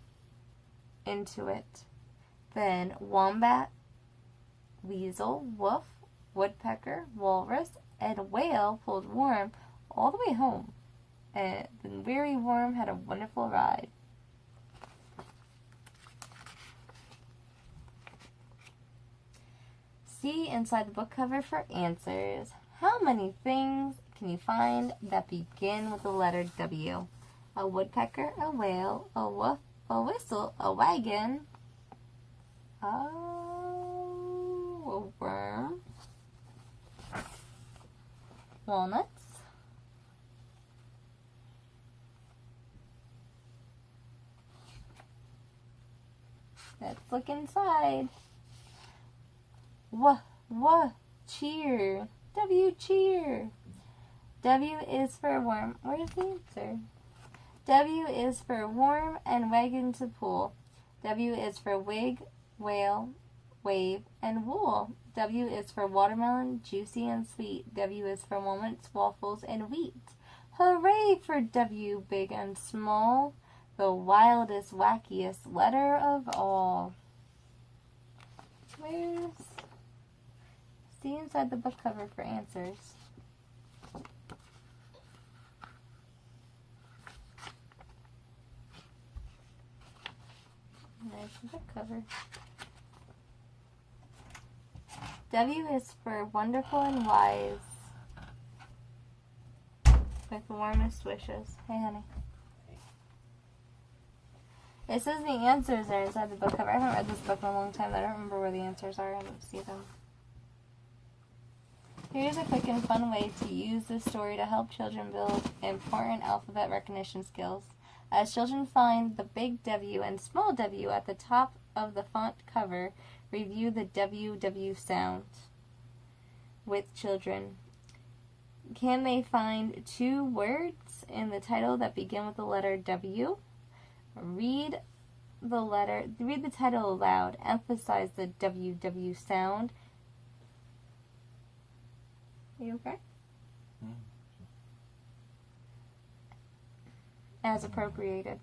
into it. Then Wombat, Weasel, Wolf, Woodpecker, Walrus, and Whale pulled Worm all the way home. And the weary Worm had a wonderful ride. See inside the book cover for answers. How many things can you find that begin with the letter W? A woodpecker, a whale, a wolf, a whistle, a wagon, a worm, walnuts, let's look inside. Cheer. W, cheer. W is for worm. Where's the answer? W is for worm and wagon to pull. W is for wig, whale, wave, and wool. W is for watermelon, juicy and sweet. W is for walnuts, waffles, and wheat. Hooray for W, big and small, the wildest, wackiest letter of all. Where's See inside the book cover for answers. There's the book cover. W is for wonderful and wise. With warmest wishes. Hey, honey. It says the answers are inside the book cover. I haven't read this book in a long time. I don't remember where the answers are. I don't see them. Here's a quick and fun way to use this story to help children build important alphabet recognition skills. As children find the big W and small w at the top of the font cover, review the WW sound with children. Can they find 2 words in the title that begin with the letter W? Read the title aloud. Emphasize the WW sound. Are you okay? As appropriated.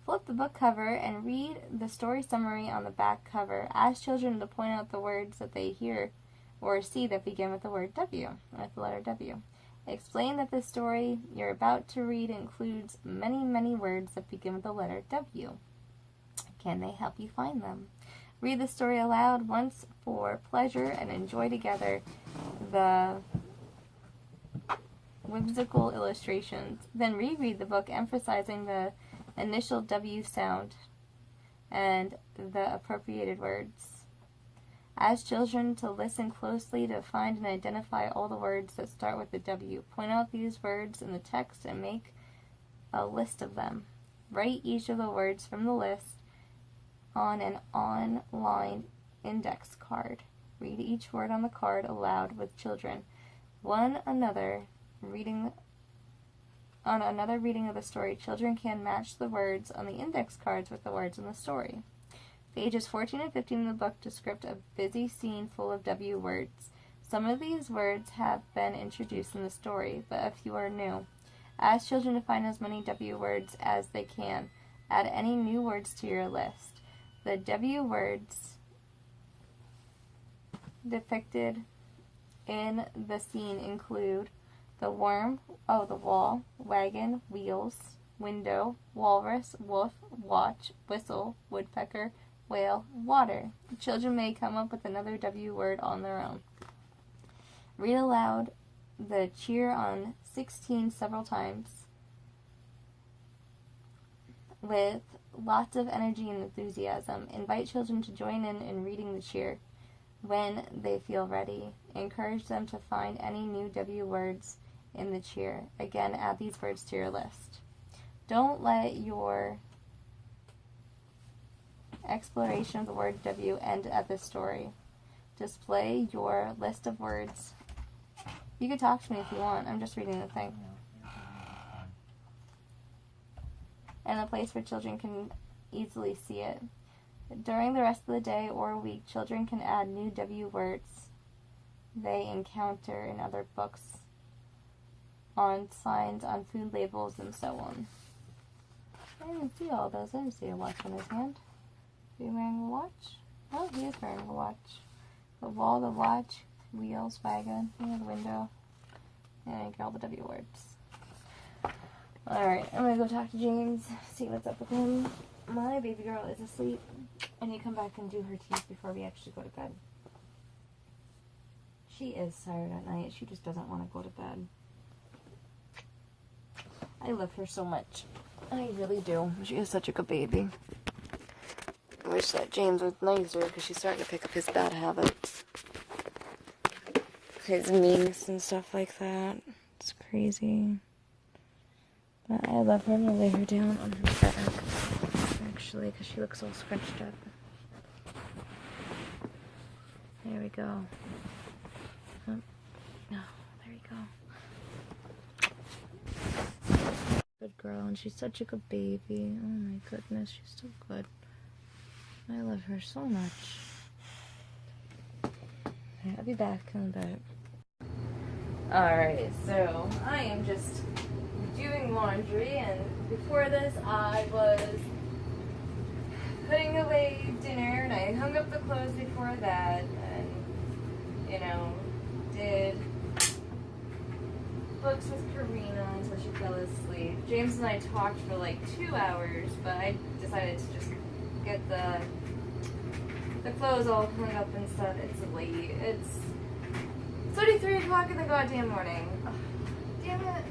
Flip the book cover and read the story summary on the back cover. Ask children to point out the words that they hear or see that begin with the word W, with the letter W. Explain that the story you're about to read includes many, many words that begin with the letter W. Can they help you find them? Read the story aloud once for pleasure and enjoy together the whimsical illustrations. Then reread the book, emphasizing the initial W sound and the appropriated words. Ask children to listen closely to find and identify all the words that start with the W. Point out these words in the text and make a list of them. Write each of the words from the list on an online index card. Read each word on the card aloud with children. On another reading of the story, children can match the words on the index cards with the words in the story. Pages 14 and 15 of the book describe a busy scene full of W words. Some of these words have been introduced in the story, but a few are new. Ask children to find as many W words as they can. Add any new words to your list. The W words depicted in the scene include the worm, the wall, wagon, wheels, window, walrus, wolf, watch, whistle, woodpecker, whale, water. Children may come up with another W word on their own. Read aloud the cheer on 16 several times with lots of energy and enthusiasm. Invite children to join in reading the cheer when they feel ready. Encourage them to find any new W words in the cheer. Again, add these words to your list. Don't let your exploration of the word W end at this story. Display your list of words. You can talk to me if you want. I'm just reading the thing. And a place where children can easily see it. During the rest of the day or week, children can add new W words they encounter in other books, on signs, on food labels, and so on. I didn't see all those. I didn't see a watch on his hand. Is he wearing a watch? Oh, he is wearing a watch. The wall, the watch, wheels, wagon, the window, and I get all the W words. Alright, I'm gonna go talk to James, see what's up with him. My baby girl is asleep. I need to come back and do her teeth before we actually go to bed. She is tired at night. She just doesn't want to go to bed. I love her so much. I really do. She is such a good baby. I wish that James was nicer because she's starting to pick up his bad habits. His meanness and stuff like that. It's crazy. But I love her. I'm going to lay her down on her back, actually, because she looks all scrunched up. There we go. Oh, there we go. Good girl, and she's such a good baby. Oh my goodness, she's so good. I love her so much. Okay, I'll be back in a bit. Alright, so I am just doing laundry, and before this I was putting away dinner, and I hung up the clothes before that, and you know, did books with Karina until she fell asleep. James and I talked for like 2 hours, but I decided to just get the clothes all hung up and stuff. It's late. It's already 3 o'clock in the goddamn morning. Ugh, damn it.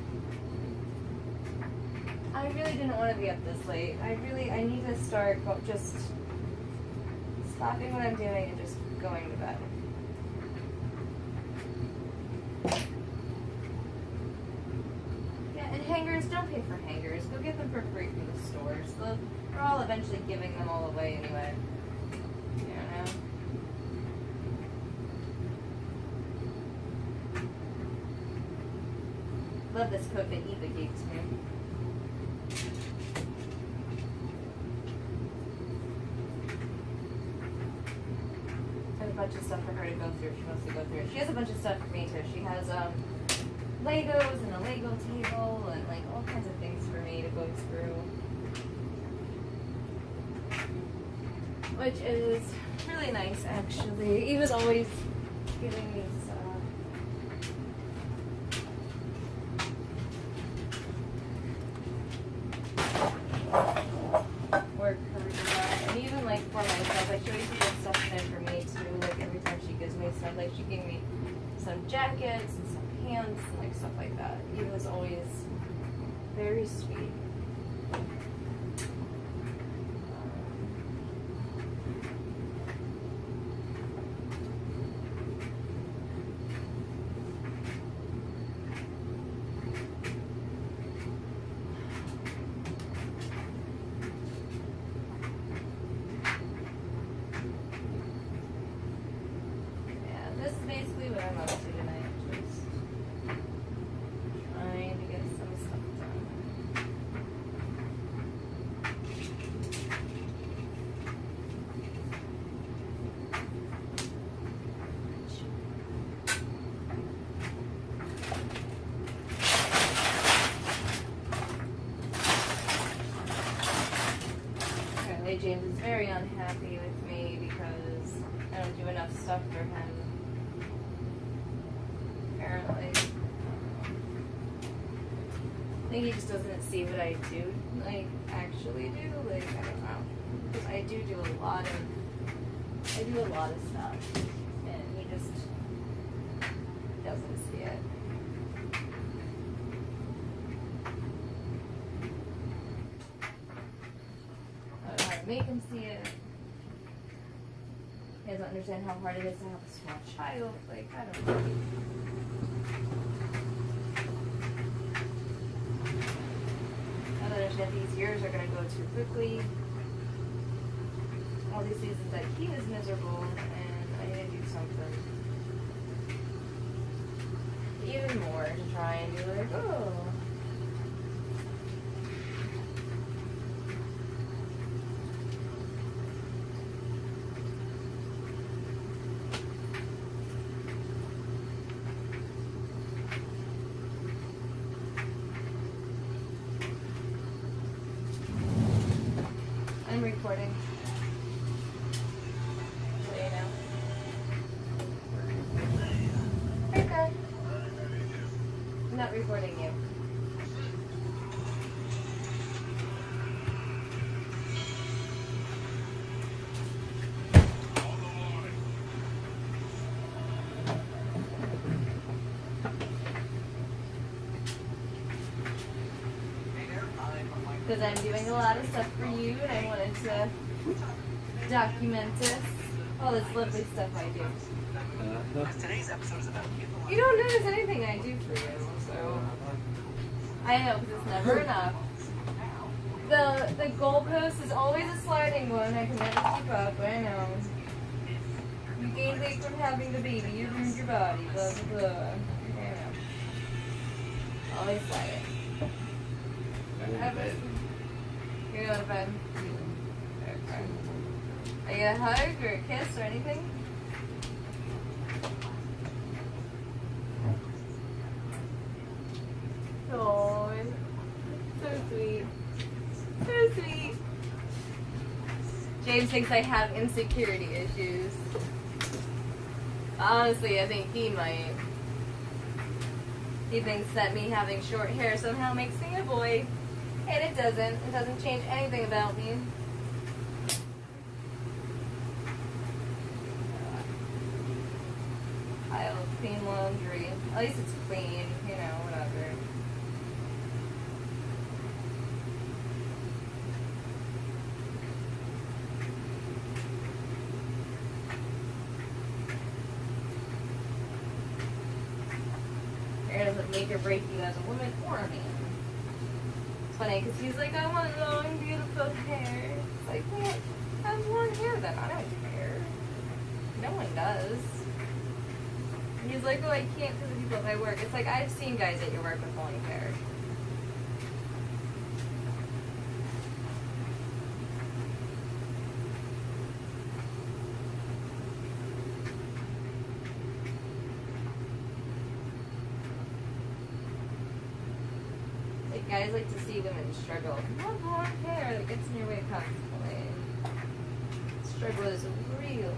I really didn't want to be up this late. I need to start just stopping what I'm doing and just going to bed. Yeah, and hangers, don't pay for hangers. Go get them for free from the stores. We're all eventually giving them all away anyway. You know? Love this coat that Eva gave to me. I have a bunch of stuff for her to go through. She wants to go through it. She has a bunch of stuff for me too. She has Legos and a Lego table and like all kinds of things for me to go through, which is really nice actually. Eva's always giving me stuff. Work Karina, and even like for myself, like she always gets stuff in there for me too. Like every time she gives me stuff, like she gave me some jackets and some pants and like stuff like that. Eva's always very sweet. This is basically what I'm up to tonight. Just trying to get some stuff done. Apparently James is very unhappy with me because I don't do enough stuff for him. Apparently. I think he just doesn't see what I do, like, actually do. Like, I don't know. Because I do a lot of stuff. And he just doesn't see it. I don't know how to make him see it. He doesn't understand how hard it is to have a small child. Like, I don't know. I don't understand these years are going to go too quickly. All these seasons that he was miserable, and I need to do something even more to try and be like, oh. I'm recording. So you know. Okay. I'm not recording you. Because I'm doing a lot of stuff for you, and I wanted to document this. All this lovely stuff I do. You don't notice anything I do for you, so I know because it's never enough. The goalpost is always a sliding one. I can never keep up. I know. You gained weight from having the baby. You ruined your body. Blah blah blah. I know. Always sliding. You're going to bed. Okay. Are you a hug or a kiss or anything? Oh, so sweet. So sweet. James thinks I have insecurity issues. Honestly, I think he might. He thinks that me having short hair somehow makes me a boy. And it doesn't. It doesn't change anything about me. Pile of clean laundry. At least it's clean, you know, whatever. Hair doesn't make or break you as a woman or a man. It's funny because he's like, I want long, beautiful hair. It's like, well, have long hair then. I don't care. No one does. He's like, oh, I can't because of people at my work. It's like, I've seen guys at your work with long hair. Like, guys like to see women struggle. You have long hair that gets in your way constantly. Struggle is real.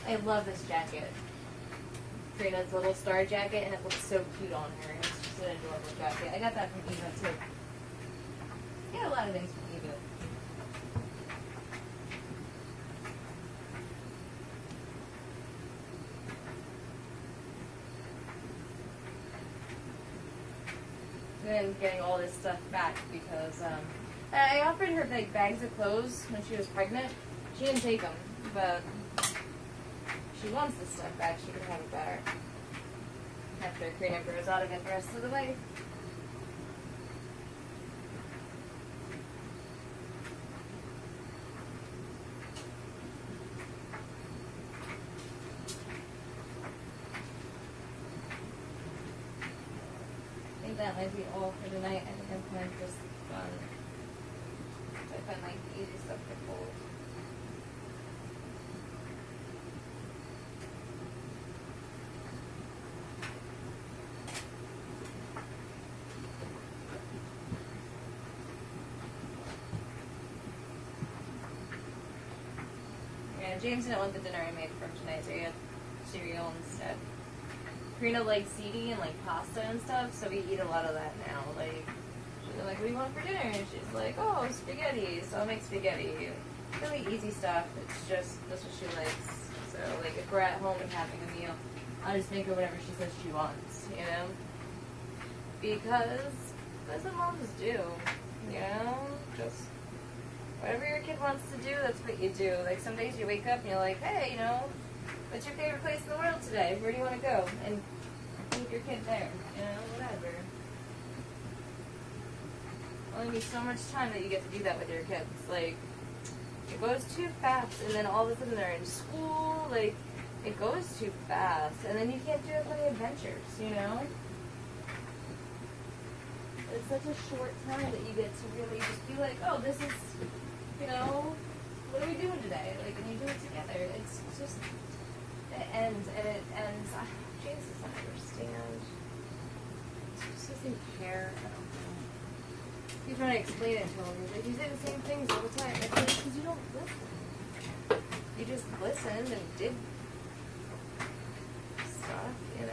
I love this jacket. Karina's little star jacket, and it looks so cute on her. It's just an adorable jacket. I got that from Eva too. I get a lot of things from Eva. And then getting all this stuff back because I offered her like bags of clothes when she was pregnant. She didn't take them, but she wants this stuff back. She can have it back after Karina grows out of it the rest of the way. I think that might be all for tonight. I think I'm kind of just done. I find like the easy stuff to fold. Yeah, James didn't want the dinner I made for him tonight, so he had cereal instead. Karina likes ziti and like pasta and stuff, so we eat a lot of that now. Like, she's like, what do you want for dinner? And she's like, oh, spaghetti. So I'll make spaghetti. Really easy stuff. It's just, that's what she likes. So, like, if we're at home and having a meal, I'll just make her whatever she says she wants, you know? Because that's what moms do, you know? Just Whatever your kid wants to do, that's what you do. Like some days you wake up and you're like, hey, you know, what's your favorite place in the world today? Where do you want to go? And leave your kid there. You know, whatever. Only be so much time that you get to do that with your kids. Like, it goes too fast, and then all of a sudden they're in school. Like, it goes too fast, and then you can't do as many adventures, you know? It's such a short time that you get to really just be like, oh, this is, you know, what are we doing today? Like, and you do it together. It's just, it ends, and it ends. Jesus, I understand. He just doesn't care. I don't know. He's trying to explain it to him. He's like, you say the same things all the time. It's like, because you don't listen. You just listened and did stuff, you know.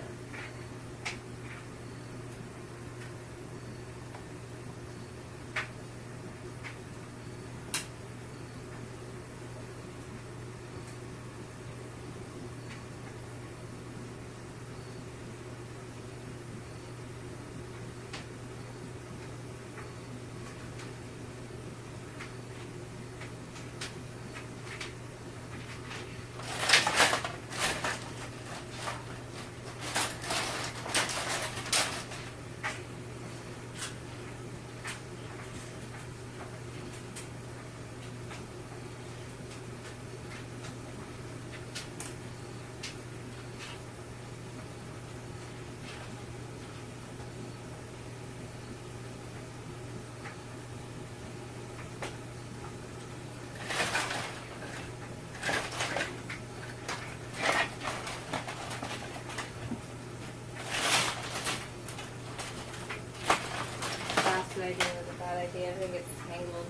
Good idea was a bad idea. I think it's tangled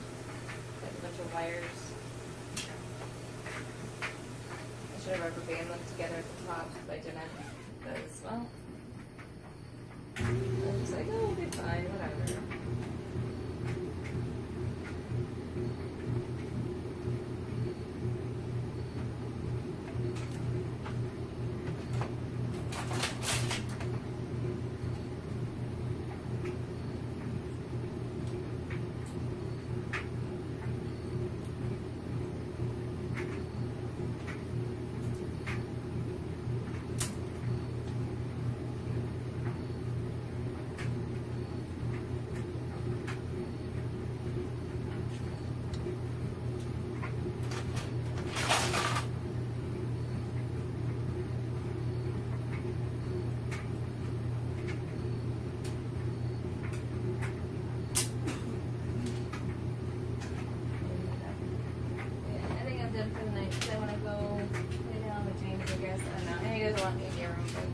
like a bunch of wires. I should have rubber band them together at the top, but I didn't. Because, well, I was just like, oh, we'll be fine, whatever. For the night because I want to go lay down with James, I guess. I don't know. And he doesn't want me in your room, but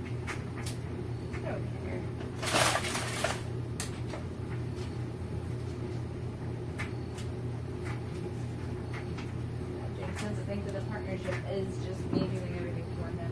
I don't care. James tends to think that a partnership is just me doing everything for him.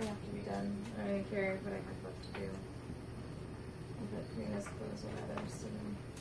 I have to be done. I don't even care what I have left to do. I'll put Karina's clothes away that I'm still in.